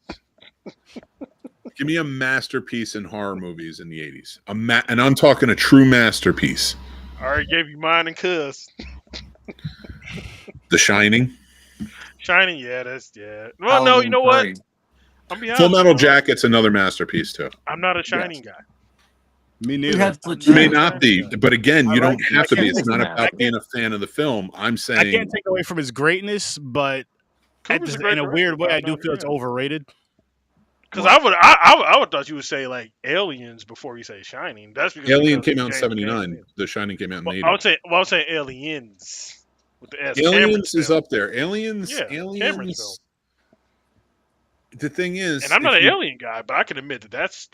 Give me a masterpiece in horror movies in the 80s. And I'm talking a true masterpiece. I already gave you mine and Cuz. The Shining. Shining, yeah. Well, no, you know what? I'll be honest. Full Metal Jacket's another masterpiece too. I'm not a Shining guy. Me neither. You may not be, but again, you don't have to be. It's not about being a fan of the film. I'm saying I can't take away from his greatness, but in a weird way, I do feel it's overrated. Because I would thought you would say like Aliens before you say Shining. That's because Alien came out in '79. The Shining came out in '80. I would say Aliens with the S. Aliens is up there. Aliens. The thing is, and I'm not an Alien guy, but I can admit that's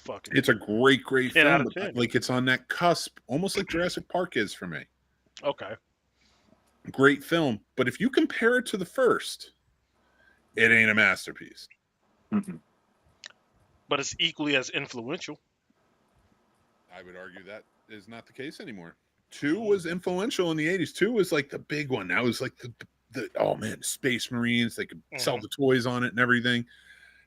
fucking. It's a great film. Out of 10. Like it's on that cusp, almost like Jurassic Park is for me. Okay. Great film, but if you compare it to the first, it ain't a masterpiece. Mm-hmm. But it's equally as influential. I would argue that is not the case anymore. 2 was influential in the 80s. 2 was like the big one. That was like the oh man, Space Marines. They could sell the toys on it and everything.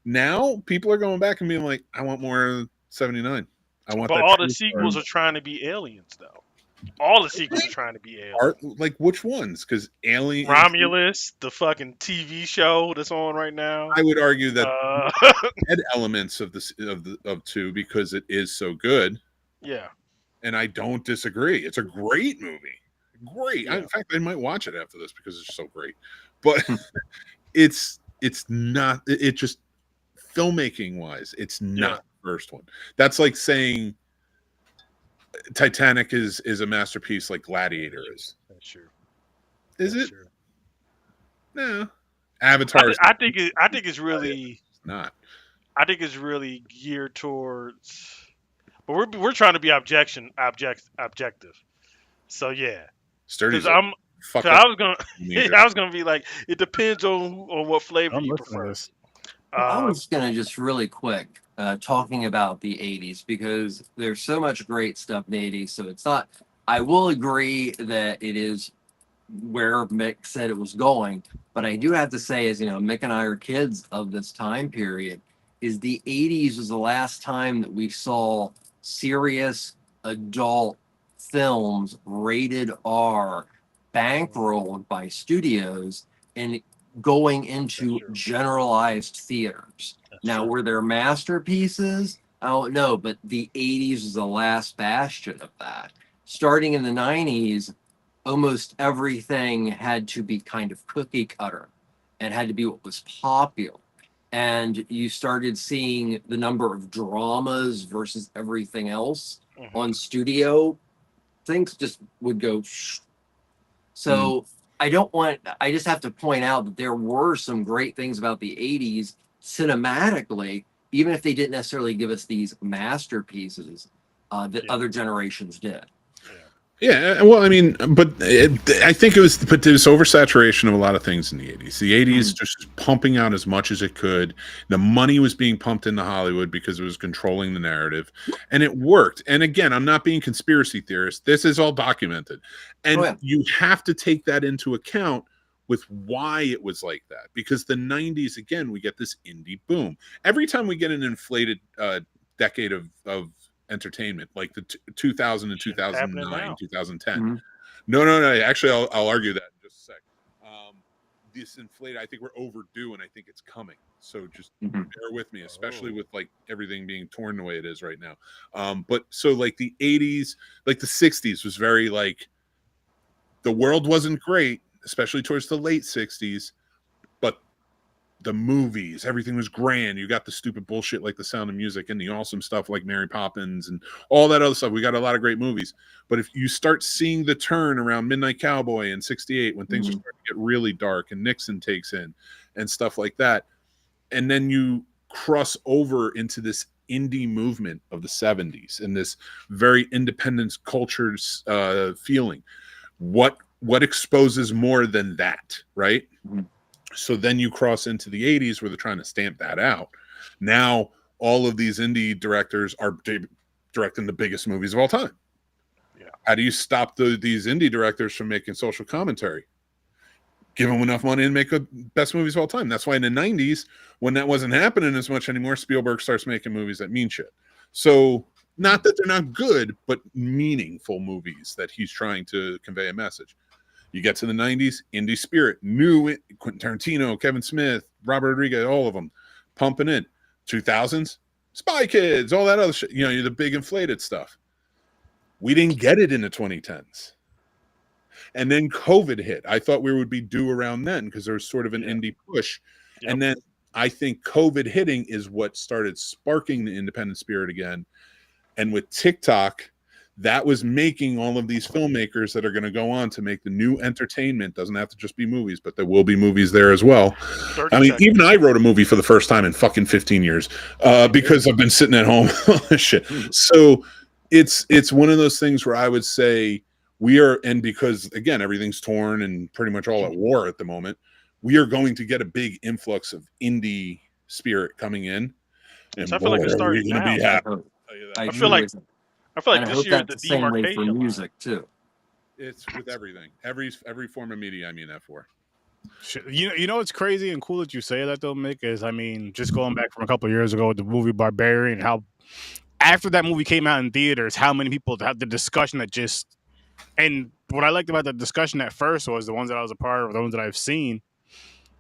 Now people are going back and being like, I want more 79. I want. But all the sequels are trying to be aliens, though. All the sequels are trying to be aliens. Like which ones? Because Alien, Romulus, the fucking TV show that's on right now. I would argue that had elements of 2 because it is so good. Yeah, and I don't disagree. It's a great movie. Great. Yeah. In fact, I might watch it after this because it's so great. But it's not. It just filmmaking wise, it's not the first one. That's like saying Titanic is a masterpiece like Gladiator is. That's true. Is it? True. No. Avatar. I think it's really not. I think it's really geared towards. But we're trying to be objective. So yeah. Sturdy's I was gonna be like, it depends on what flavor you prefer. I was gonna just really quick talking about the 80s because there's so much great stuff in the 80s. So it's not. I will agree that it is where Mick said it was going, but I do have to say, as you know, Mick and I are kids of this time period. Is the 80s was the last time that we saw serious adult films rated R bankrolled by studios and going into generalized theaters. Now, were there masterpieces? I don't know, but the 80s was the last bastion of that. Starting in the 90s, almost everything had to be kind of cookie cutter and had to be what was popular. And you started seeing the number of dramas versus everything else on studio things just would go. So I just have to point out that there were some great things about the 80s cinematically, even if they didn't necessarily give us these masterpieces that other generations did. Yeah, well, I mean, but I think it was oversaturation of a lot of things in the 80s. The 80s just pumping out as much as it could. The money was being pumped into Hollywood because it was controlling the narrative, and it worked. And again, I'm not being conspiracy theorist. This is all documented. And you have to take that into account with why it was like that. Because the 90s, again, we get this indie boom. Every time we get an inflated decade of entertainment, like the 2000 and 2009, 2010. No. Actually, I'll argue that in just a sec. This inflated, I think we're overdue, and I think it's coming. So just bear with me, especially with like everything being torn the way it is right now. But so like the 80s, like the 60s was very like the world wasn't great, especially towards the late 60s, but the movies, everything was grand. You got the stupid bullshit like The Sound of Music and the awesome stuff like Mary Poppins and all that other stuff. We got a lot of great movies. But if you start seeing the turn around Midnight Cowboy in 68, when things are starting to get really dark and Nixon takes in and stuff like that, and then you cross over into this indie movement of the 70s and this very independent culture feeling, what exposes more than that, right? So then you cross into the 80s where they're trying to stamp that out. Now all of these indie directors are directing the biggest movies of all time. Yeah. How do you stop these indie directors from making social commentary? Give them enough money and make the best movies of all time. That's why in the 90s, when that wasn't happening as much anymore, Spielberg starts making movies that mean shit. So not that they're not good, but meaningful movies that he's trying to convey a message. You get to the 90s, indie spirit, new Quentin Tarantino, Kevin Smith, Robert Rodriguez, all of them pumping in. 2000s, Spy Kids, all that other shit. You know, the big inflated stuff. We didn't get it in the 2010s. And then COVID hit. I thought we would be due around then because there was sort of an indie push. Yep. And then I think COVID hitting is what started sparking the independent spirit again. And with TikTok, that was making all of these filmmakers that are going to go on to make the new entertainment. Doesn't have to just be movies, but there will be movies there as well. I mean, even I wrote a movie for the first time in fucking 15 years because I've been sitting at home. Shit. So it's one of those things where I would say we are, and because again, everything's torn and pretty much all at war at the moment, we are going to get a big influx of indie spirit coming in. And so I feel like it's starting now. I feel like this year the demarcation for music too. It's with everything, every form of media. I mean that for. You know what's crazy and cool that you say that though, Mick, is I mean just going back from a couple of years ago with the movie Barbarian, how after that movie came out in theaters, how many people had the discussion that just, and what I liked about the discussion at first was the ones that I was a part of, the ones that I've seen,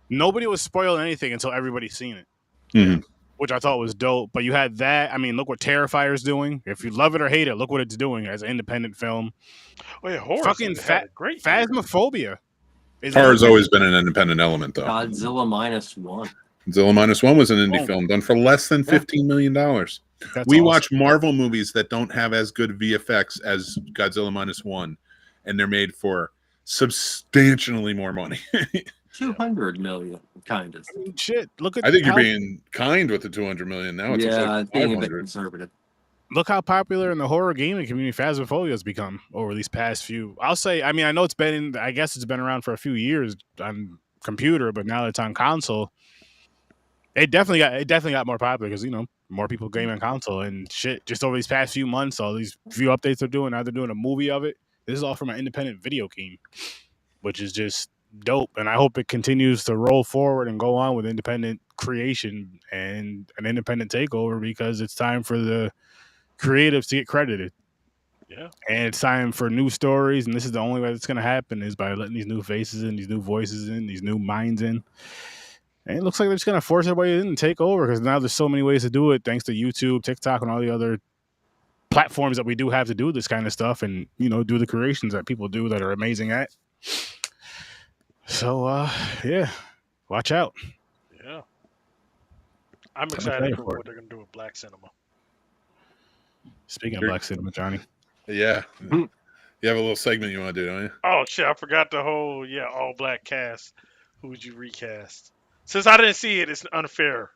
nobody was spoiling anything until everybody's seen it. Mm-hmm. Which I thought was dope. But you had that. I mean, look what Terrifier's doing. If you love it or hate it, look what it's doing as an independent film. Oh, yeah, horror. Fucking great Phasmophobia. Horror's always been an independent element, though. Godzilla Minus One. Godzilla Minus One was an indie film done for less than $15 million. We watch Marvel movies that don't have as good VFX as Godzilla Minus One, and they're made for substantially more money. 200 million, kind of. I mean, shit. Look at. I think you're being kind with the 200 million now. It's like being a bit conservative. Look how popular in the horror gaming community Phasmophobia has become over these past few. I'll say. I mean, I know it's been. I guess it's been around for a few years on computer, but now that it's on console, it definitely got more popular because more people game on console and shit. Just over these past few months, all these few updates they're doing. Now they're doing a movie of it. This is all from an independent video game, which is just dope, and I hope it continues to roll forward and go on with independent creation and an independent takeover because it's time for the creatives to get credited. Yeah, and it's time for new stories, and this is the only way that's going to happen is by letting these new faces in, these new voices in, these new minds in. And it looks like they're just going to force everybody in and take over because now there's so many ways to do it thanks to YouTube, TikTok, and all the other platforms that we do have to do this kind of stuff and do the creations that people do that are amazing at. So, yeah, watch out. Yeah. I'm excited for what they're going to do with Black Cinema. Speaking of Black Cinema, Johnny. Yeah. You have a little segment you want to do, don't you? Oh shit, I forgot the whole all black cast. Who would you recast? Since I didn't see it, it's unfair.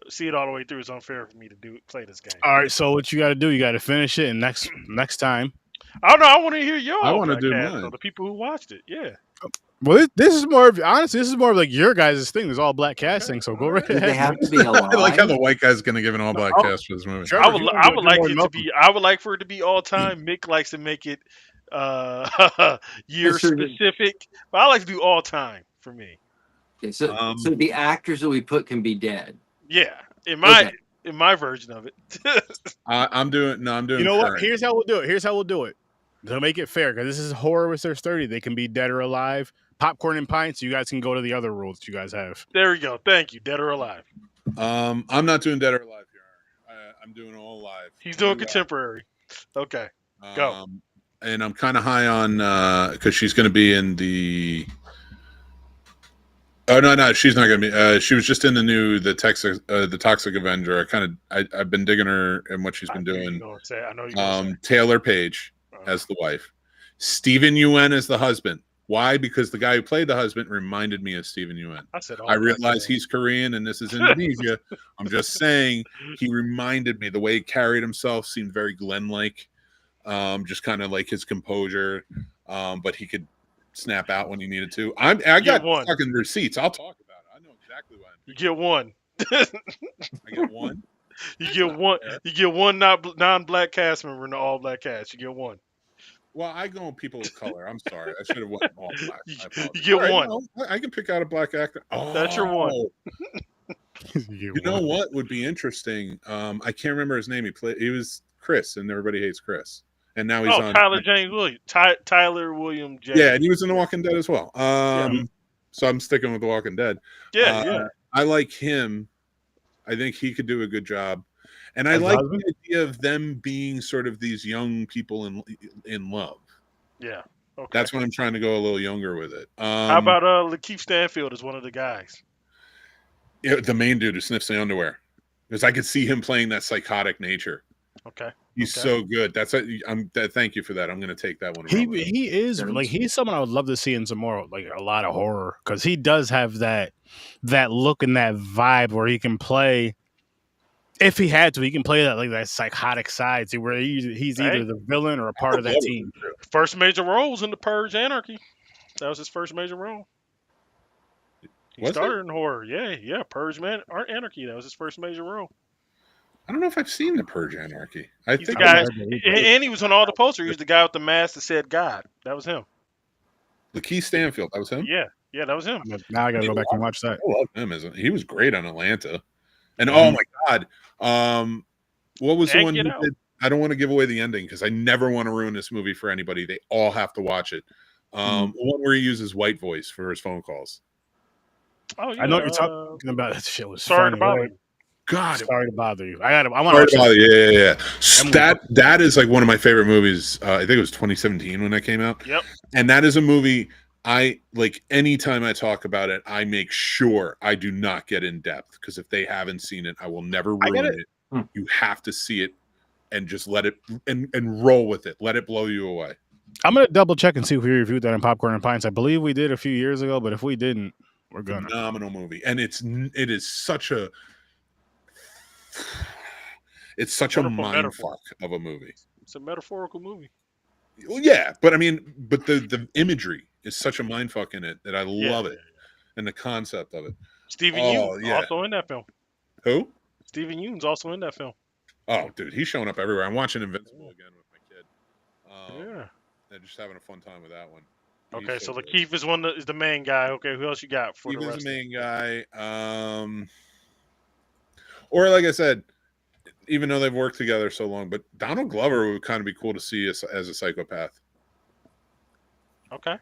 See it all the way through. It's unfair for me to play this game. All right, so what you got to do? You got to finish it, and next time. I don't know. I want to hear your I all want to black do cast. mine. So the people who watched it, yeah. Well, this is more of honestly. This is more of like your guys' thing. There's all black casting, so go right Do they ahead. have to be alive? I like how the white guy's going to give an all black cast for this movie. Trevor, I would you like more it than to be. I would like for it to be all time. Mick likes to make it year So specific, but I like to do all time for me. Okay, so the actors that we put can be dead. Yeah, in my version of it. I'm doing. You know what? Here's how we'll do it. To make it fair, because this is horror with their sturdy. They can be dead or alive. Popcorn and pints. You guys can go to the other rules that you guys have. There we go. Thank you. Dead or alive. I'm not doing dead or alive here. I'm doing all alive. He's doing contemporary. Okay. Go. And I'm kind of high on because she's going to be in the. Oh no, she's not going to be. She was just in the Toxic Avenger. I've been digging her and what she's been doing. I know you're Taylor Page as the wife, Steven Yeun as the husband. Why? Because the guy who played the husband reminded me of Steven Yeun. I realize he's Korean and this is Indonesia. I'm just saying he reminded me. The way he carried himself seemed very Glenn-like. Just kind of like his composure, but he could snap out when he needed to. I got fucking receipts. I'll talk about it. I know exactly why. You get one. I get one. You get one. You get one non-black cast member in the all-black cast. You get one. Well, I go on people of color. I'm sorry. I should have went all black. You get one. I can pick out a black actor. Oh, that's your one. You know what would be interesting? I can't remember his name. He was Chris, and Everybody Hates Chris. And now he's on Tyler James Williams. Tyler William James. Yeah, and he was in The Walking Dead as well. So I'm sticking with The Walking Dead. Yeah. I like him. I think he could do a good job. And I like the idea of them being sort of these young people in love. Yeah. Okay. That's when I'm trying to go a little younger with it. How about Lakeith Stanfield as one of the guys? Yeah, the main dude who sniffs the underwear. Because I could see him playing that psychotic nature. Okay. He's so good. Thank you for that. I'm going to take that one. He is like he's someone I would love to see in some more like a lot of horror because he does have that look and that vibe where he can play. If he had to, he can play that psychotic side, see where he's either the villain or a part of that team. First major role was in The Purge Anarchy. That was his first major role. He started in horror. Yeah. Purge Anarchy. That was his first major role. I don't know if I've seen The Purge Anarchy. He's the guy, and he was on all the posters. He was the guy with the mask that said God. That was him. Lakeith Stanfield. That was him? Yeah, that was him. Now I got to go back and watch that. I love him. He was great on Atlanta. And oh my God. What was the one he did? I don't want to give away the ending because I never want to ruin this movie for anybody. They all have to watch it. The one where he uses white voice for his phone calls. Oh, yeah. I know what you're talking about. That shit was sorry funny, to bother you. God, sorry to bother you. I want to watch it. Yeah. That is like one of my favorite movies. I think it was 2017 when that came out. Yep. And that is a movie I like. Anytime I talk about it, I make sure I do not get in depth because if they haven't seen it, I will never ruin it. You have to see it and just let it and roll with it. Let it blow you away. I'm gonna double check and see if we reviewed that in Popcorn and Pints. I believe we did a few years ago, but if we didn't, we're gonna. Phenomenal movie, and it is such a. It's such a mindfuck of a movie. It's a metaphorical movie. Well, yeah, but I mean, the imagery is such a mindfuck in it that I love it, and the concept of it. Stephen Yeun also in that film. Who? Stephen Yeun's also in that film. Oh, dude, he's showing up everywhere. I'm watching Invincible again with my kid. And just having a fun time with that one. Okay, so Lakeith is the main guy. Okay, who else you got for the rest? He's the main guy. Or like I said, even though they've worked together so long, but Donald Glover would kind of be cool to see as a psychopath. Okay.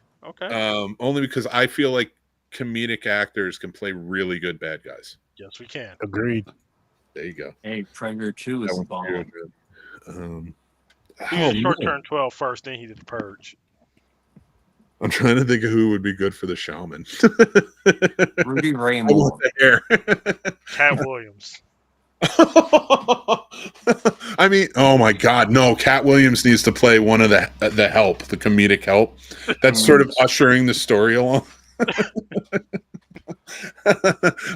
Only because I feel like comedic actors can play really good bad guys. Yes, we can. Agreed. There you go. Hey, Predator 2 is bomb. He did Short-Term 12 first, then he did The Purge. I'm trying to think of who would be good for the shaman. Rudy Ray Moore. The hair. Cat Williams. I mean, oh my God, no! Cat Williams needs to play one of the help, the comedic help. That's sort of ushering the story along.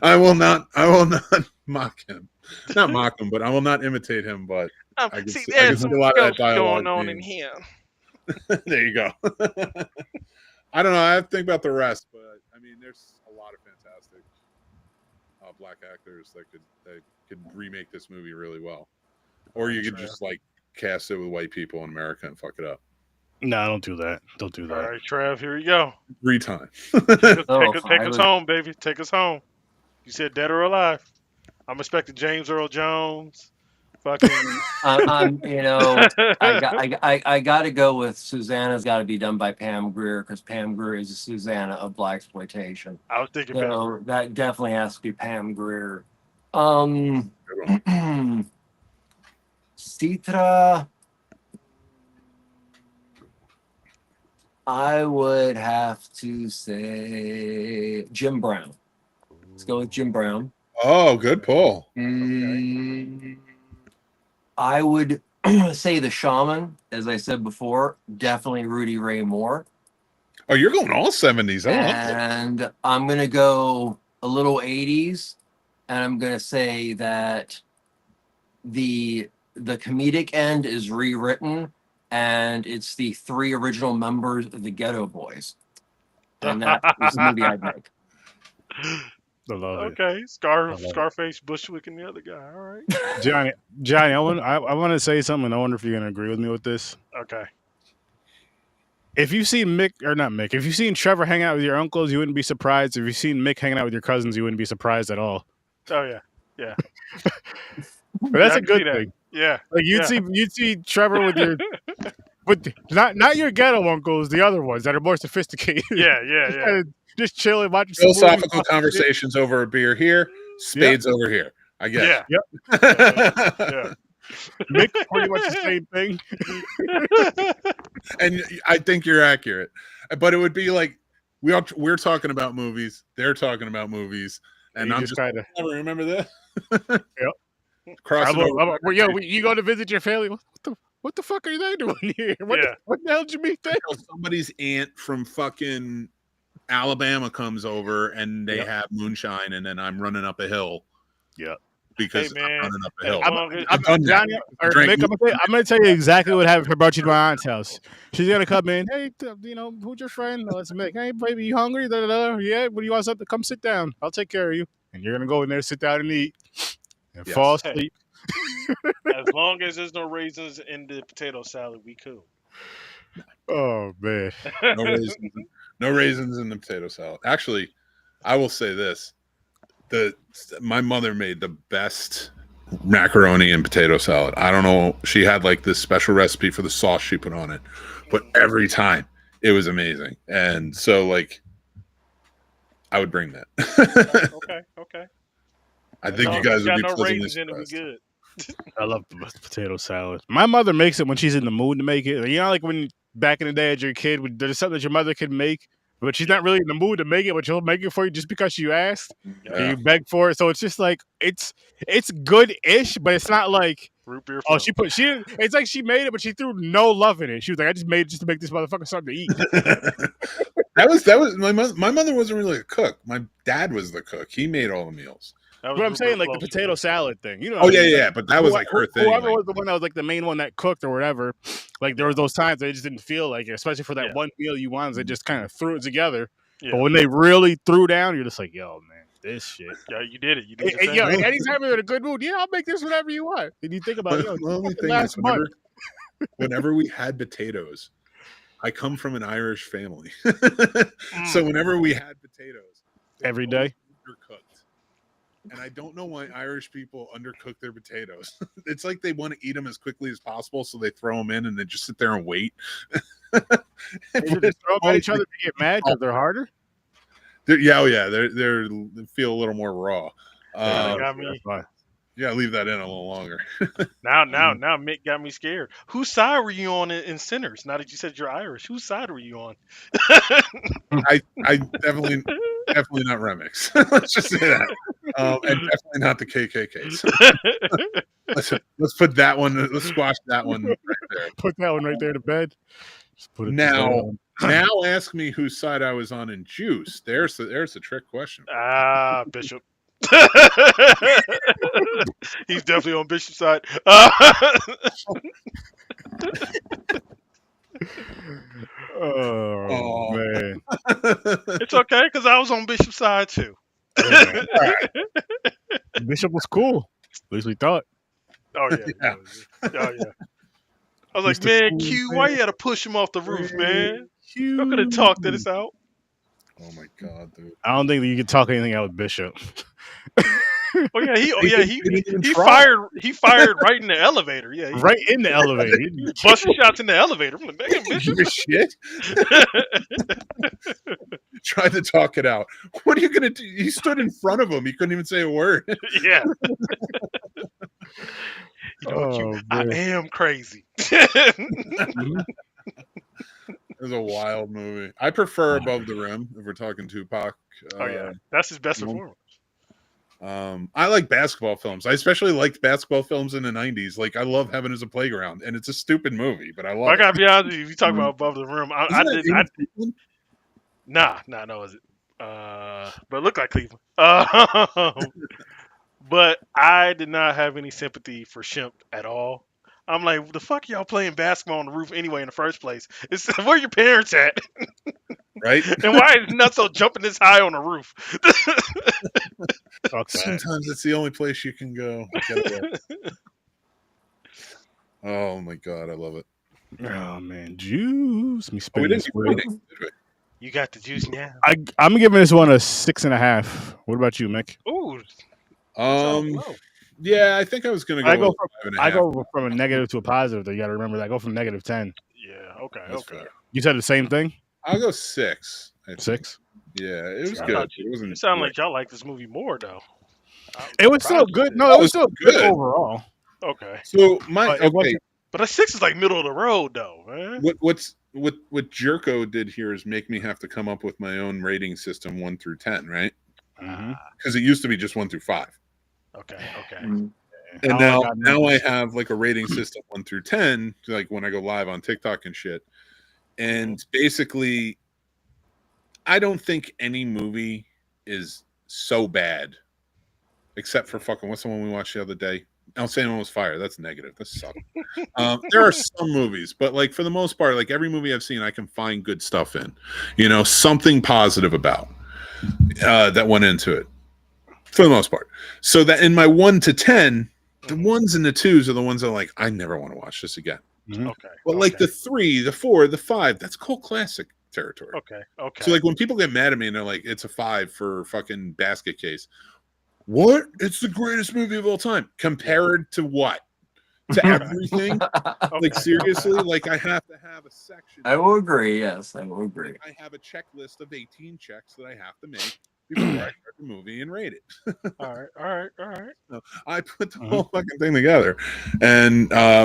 I will not mock him. Not mock him, but I will not imitate him. But I can see, see there's some a lot of that ghosts dialogue going on being- in here. There you go. I don't know. I have to think about the rest, but I mean, there's a lot of fantastic black actors that could remake this movie really well, or you could just like cast it with white people in America and fuck it up. No, don't do that. Don't do All that. right, Trev, here we go. 3 times. Take us home, baby. Take us home. You said dead or alive. I'm expecting James Earl Jones. Fucking. I got to go with Suzzanna's got to be done by Pam Grier because Pam Grier is a Suzzanna of blaxploitation. I was thinking. So that definitely has to be Pam Grier. Citra. I would have to say Jim Brown. Let's go with Jim Brown. Oh, good pull. I would say the Shaman, as I said before, definitely Rudy Ray Moore. Oh, you're going all 70s. And I'm going to go a little 80s, and I'm going to say that the comedic end is rewritten, and it's the 3 original members of the Ghetto Boys. And that is the movie I'd make. I love it. Okay, Scarface, Bushwick, and the other guy. All right, Johnny, I want to say something. I wonder if you're gonna agree with me with this. Okay. If you've seen if you've seen Trevor hang out with your uncles, you wouldn't be surprised. If you've seen Mick hanging out with your cousins, you wouldn't be surprised at all. Oh yeah. But that's a good thing. Yeah. Like you'd see Trevor with not your ghetto uncles, the other ones that are more sophisticated. Yeah. Just chilling, watching philosophical conversations over a beer here, spades over here. I guess. Yeah. Yeah. Mick, pretty much the same thing. And I think you're accurate, but it would be like we're talking about movies, they're talking about movies, and I'm just kind of never remember that. Yep. You go to visit your family. What the fuck are they doing here? What the hell did you meet there? Somebody's aunt from fucking Alabama comes over and they have moonshine, and then I'm running up a hill. Yeah. Because I'm running up a hill. I'm going to tell you exactly what happened for brought you to my aunt's house. She's going to come in. Hey, who's your friend? Let's make. Hey, baby, you hungry? Yeah. What do you want something? Come sit down. I'll take care of you. And you're going to go in there, sit down and eat and fall asleep. As long as there's no raisins in the potato salad, we cool. Oh, man. No raisins in the potato salad. Actually, I will say this. My mother made the best macaroni and potato salad. I don't know. She had like this special recipe for the sauce she put on it, but every time it was amazing. And so like, I would bring that. Okay. I think you guys would be no pleasantly raisins in it, we surprised. good. I love the potato salad. My mother makes it when she's in the mood to make it. You know, like when back in the day as your kid, there's something that your mother could make, but she's not really in the mood to make it, but she'll make it for you just because you asked. Yeah. And you beg for it. So it's just like it's good-ish, but it's not like root beer. It's like she made it, but she threw no love in it. She was like, I just made it just to make this motherfucker something to eat. That was my mother wasn't really a cook. My dad was the cook. He made all the meals. But I'm saying like the potato salad thing, you know. Oh yeah, but that was like her thing. Whoever was the one that was like the main one that cooked or whatever, like there was those times they just didn't feel like it, especially for that one meal you wanted. They just kind of threw it together. Yeah. But when they really threw down, you're just like, yo, man, this shit. Yeah, you did it. You did it. And anytime you're in a good mood, I'll make this whatever you want. And you think about whenever we had potatoes, I come from an Irish family, so whenever we had potatoes, every day, undercooked. And I don't know why Irish people undercook their potatoes. It's like they want to eat them as quickly as possible, so they throw them in and they just sit there and wait. They just throw them at each other to get mad because they're harder. They feel a little more raw. Got me. Yeah, leave that in a little longer. Now Mick got me scared. Whose side were you on in Sinners? Now that you said you're Irish, whose side were you on? I definitely not Remix. Let's just say that. And definitely not the KKKs. Let's put that one. Let's squash that one right there. Put that one right there to bed. Just put it Now ask me whose side I was on in Juice. There's the trick question. Bishop. He's definitely on Bishop's side. Oh man, it's okay because I was on Bishop's side too. yeah. Bishop was cool. At least we thought. Oh yeah. Oh yeah. I was like, Mr. man, Cool, Q, man. why you had to push him off the roof, man? Q. You could have talked this out. Oh my god, dude! I don't think that you could talk anything out with Bishop. Oh yeah, he didn't even try. fired right in the elevator. Yeah, he Right in the elevator. busted shots in the elevator. I'm like, man, Bishop. Give a shit. Tried to talk it out. What are you gonna do? He stood in front of him. He couldn't even say a word. Yeah. You know what, Q? I man. am crazy. It was a wild movie. I prefer Above the Rim if we're talking Tupac. Oh yeah, that's his best performance. I like basketball films. I especially liked basketball films in the 90s. Like, I love Heaven is a Playground, and it's a stupid movie, but I love I it. gotta be honest with you. If you talk about Above the Rim, no, is it? But it looked like Cleveland. But I did not have any sympathy for Shemp at all. I'm like, the fuck y'all playing basketball on the roof anyway in the first place? It's where your parents at? Right? And why is Nutso jumping this high on the roof? Sometimes it's the only place you can go. Get away. Oh my god, I love it. Oh man, Juice. Me We didn't spinning. do rating, did we? You got the juice now. I'm giving this one a 6.5. What about you, Mick? Ooh. Yeah, I think I was gonna go. I go with 5.5. I go from a negative to a positive. Though you got to remember that. I go from negative 10. Yeah. Okay. That's okay. fair. You said the same thing. I'll go 6. I think. 6. Yeah, it was I good. thought It wasn't. It sounded like y'all like this movie more though. It was still good. No, it was still good overall. Okay. So But it wasn't- But a 6 is like middle of the road though, man. What Jerko did here is make me have to come up with my own rating system 1 through 10, right? Because it used to be just 1 through 5. Okay. And now I have like a rating system 1 through 10, like when I go live on TikTok and shit. And basically, I don't think any movie is so bad, except for fucking what's the one we watched the other day? El Sandman was fire. That's negative. That sucks. There are some movies, but like for the most part, like every movie I've seen, I can find good stuff in. You know, something positive about that went into it. For the most part. So that in my 1 to 10, the 1s and the 2s are the ones that are like, I never want to watch this again. Okay. But like the 3, the 4, the 5, that's cult classic territory. Okay. So like when people get mad at me and they're like, it's a 5 for fucking Basket Case. What? It's the greatest movie of all time. Compared to what? To everything? Like seriously? Like I have to have a section. I will agree. Yes, I will agree. Like, I have a checklist of 18 checks that I have to make before I start the movie and rate it. All right. So I put the whole fucking thing together, and now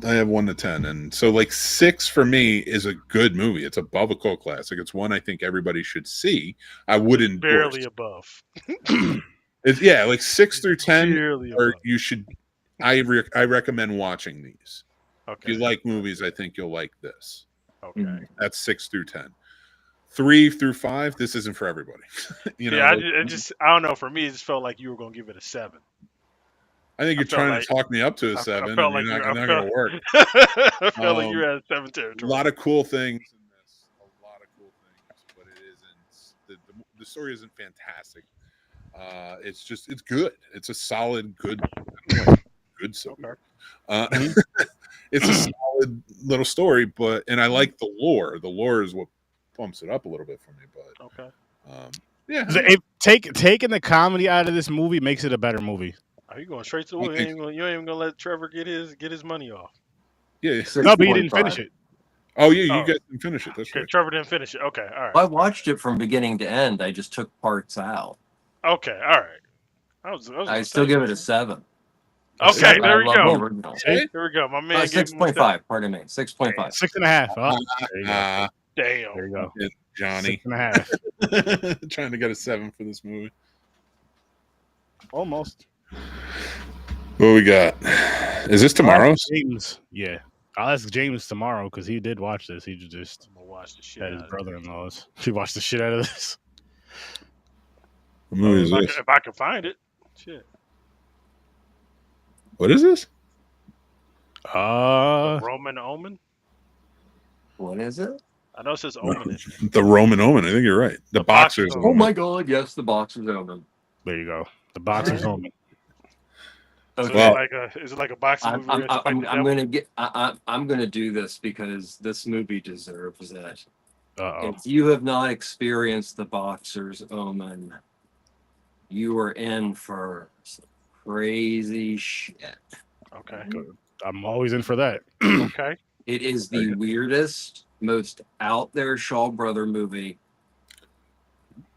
I have 1 to 10, and so like 6 for me is a good movie. It's above a cult classic. It's one I think everybody should see. I wouldn't barely above. Like 6 through 10, Barely or above. you should. I recommend watching these. Okay. If you like movies, I think you'll like this. Okay. That's 6 through 10. 3 through 5, this isn't for everybody. You know, yeah, I don't know. For me, it just felt like you were gonna give it a 7. I think you're trying to talk me up to a 7. I felt and like you're not going to work. I felt like you were at 7 territory. A lot of cool things in this. A lot of cool things, but it isn't. The story isn't fantastic. It's good. It's a solid, good story. Okay. It's a solid little story, and I like the lore. The lore is what bumps it up a little bit for me. But okay. Yeah. So taking the comedy out of this movie makes it a better movie. Are you going straight to the movie? You ain't even gonna let Trevor get his money off. Yeah. No, but he didn't finish it. Oh yeah, you guys didn't finish it. That's okay, right. Trevor didn't finish it. Okay, all right. I watched it from beginning to end. I just took parts out. Okay, all right. I still give it a 7. Okay, there we go. Okay. There we go. My man. 6.5. Pardon me. 6.5. 6.5. Oh, there you go. Damn. There you go. Johnny. 6.5. Trying to get a 7 for this movie. Almost. What we got? Is this tomorrow? James. Yeah. I'll ask James tomorrow because he did watch this. He just I'm gonna watch the shit had out his of brother-in-law's. He watched the shit out of this. What movie is this? If I can find it. Shit. What is this? The Roman Omen? What is it? I know it says Omen. The Roman Omen. I think you're right. The Boxer's Boxer's Oh Omen. my god, yes, the Boxer's Omen. There you go. The Boxer's Alright. Omen. So Well- is it like a boxing movie? where you have to fight the devil? I'm gonna do this because this movie deserves it. Uh-oh. If you have not experienced the Boxer's Omen, you are in for some crazy shit. Okay. I'm always in for that. Okay. It is the weirdest, most out there Shaw Brother movie.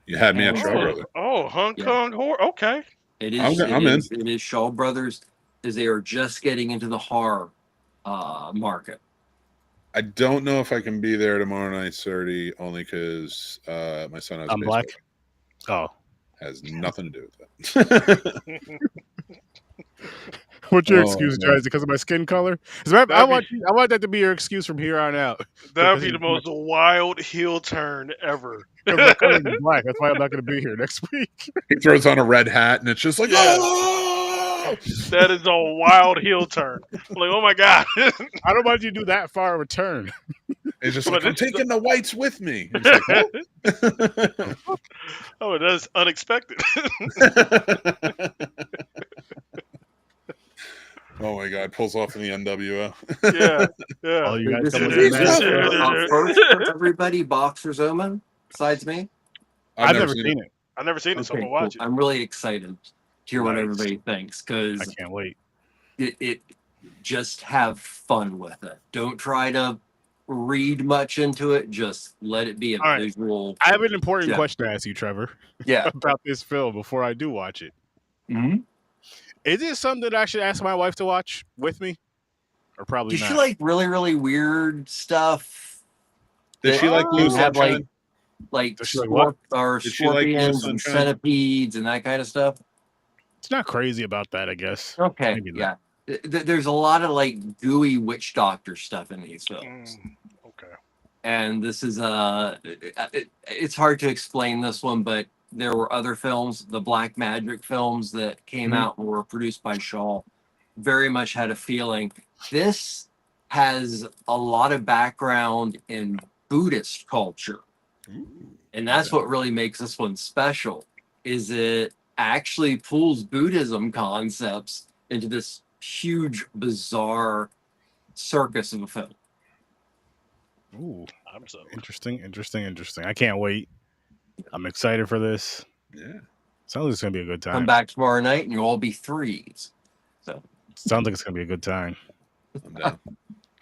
You had me at Shaw Brothers. Oh, Hong Kong horror. Okay. It is. I'm in. It is Shaw Brothers, as they are just getting into the horror market. I don't know if I can be there tomorrow night, 30, only because my son has I'm baseball. black. Oh. Has nothing to do with that. What's your Oh, excuse, man. Jazz? Because of my skin color? I want that to be your excuse from here on out. That would be the most wild heel turn ever. Because my color is black. That's why I'm not going to be here next week. He throws on a red hat, and it's just like, Yeah. oh! That is a wild heel turn. I'm like, oh my god. I don't want you to do that far of a turn. It's just But like, I'm this is taking the whites with me. It's like, Oh, that's unexpected. oh my god, pulls off in the NWO. Yeah. All you guys This come is with Yeah. that. first for everybody, Boxer's Omen, besides me. I've never seen it. I've never seen it, so I'm Okay, gonna watch cool. I'm really excited to hear what Nice. everybody thinks I because can't wait. it just have fun with it. Don't try to read much into it. Just let it be a All right. visual. I have an important Yeah. question to ask you, Trevor, Yeah. about this film before I do watch it. Mhm. Is it something that I should ask my wife to watch with me? Or probably Does not? she like really, really weird stuff? Did she like Blue You have Sunshine? like Does she like what? Did she like Blue scorpions and Sunshine? centipedes and that kind of stuff? It's not crazy about that, I guess. Okay, Maybe not. yeah. There's a lot of like gooey witch doctor stuff in these films. Okay. And this is it's hard to explain this one, but there were other films, the Black Magic films that came out and were produced by Shaw, very much had a feeling. This has a lot of background in Buddhist culture, and that's what really makes this one special. Is it actually pulls Buddhism concepts into this huge, bizarre circus of a film. Ooh, I'm so interesting. I can't wait. I'm excited for this. Yeah. Sounds like it's gonna be a good time. Come back tomorrow night and you'll all be threes. So Sounds like it's gonna be a good time. I'm down.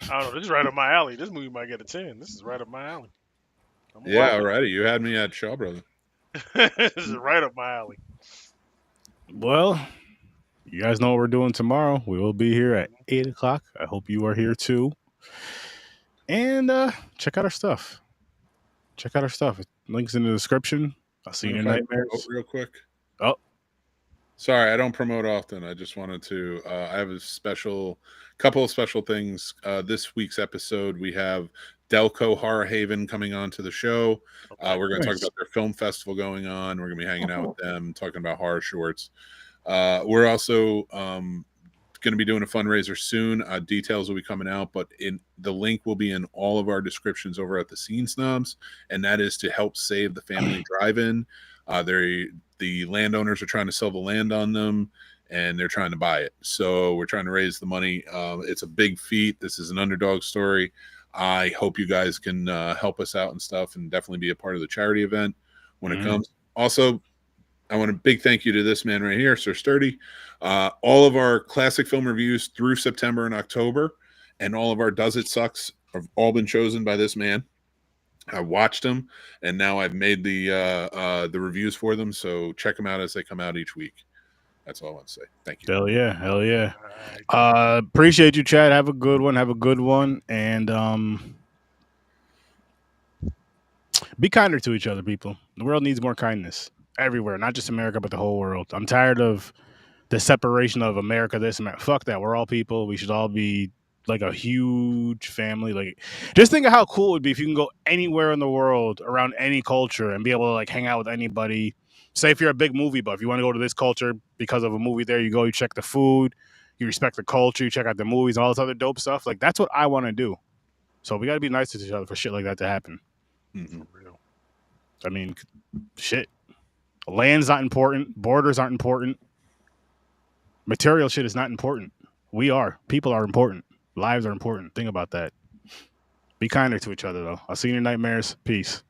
I don't know. This is right up my alley. This movie might get a 10. This is right up my alley. I'm gonna Yeah, watch already. You had me at Shaw Brothers. it. This is right up my alley. Well, you guys know what we're doing tomorrow. We will be here at 8:00. I hope you are here too. And check out our stuff. Links in the description. I'll see you in nightmares. Real quick. Oh. Sorry, I don't promote often. I just wanted to. I have a couple of special things. This week's episode, we have Delco Horror Haven coming on to the show. We're going to talk about their film festival going on. We're going to be hanging out with them, talking about horror shorts. We're also going to be doing a fundraiser soon. Details will be coming out, but the link will be in all of our descriptions over at the Scene Snobs, and that is to help save the family drive-in. The landowners are trying to sell the land on them, and they're trying to buy it. So we're trying to raise the money. It's a big feat. This is an underdog story. I hope you guys can help us out and stuff, and definitely be a part of the charity event when it comes. Also, I want a big thank you to this man right here, Sir Sturdy. All of our classic film reviews through September and October, and all of our Does It Sucks have all been chosen by this man. I watched them, and now I've made the reviews for them. So check them out as they come out each week. That's all I want to say. Thank you. Hell yeah. Appreciate you, Chad. Have a good one. And be kinder to each other, people. The world needs more kindness. everywhere, not just America, but the whole world. I'm tired of the separation of America, this and that. Fuck that. We're all people. We should all be like a huge family. Like, just think of how cool it would be if you can go anywhere in the world around any culture and be able to like hang out with anybody. Say if you're a big movie buff, you want to go to this culture because of a movie there, you go, you check the food, you respect the culture, you check out the movies, all this other dope stuff. Like, that's what I want to do. So we got to be nice to each other for shit like that to happen. Mm-hmm. For real. I mean, shit. Land's not important. Borders aren't important. Material shit is not important. We are. People are important. Lives are important. Think about that. Be kinder to each other, though. I'll see you in your nightmares. Peace.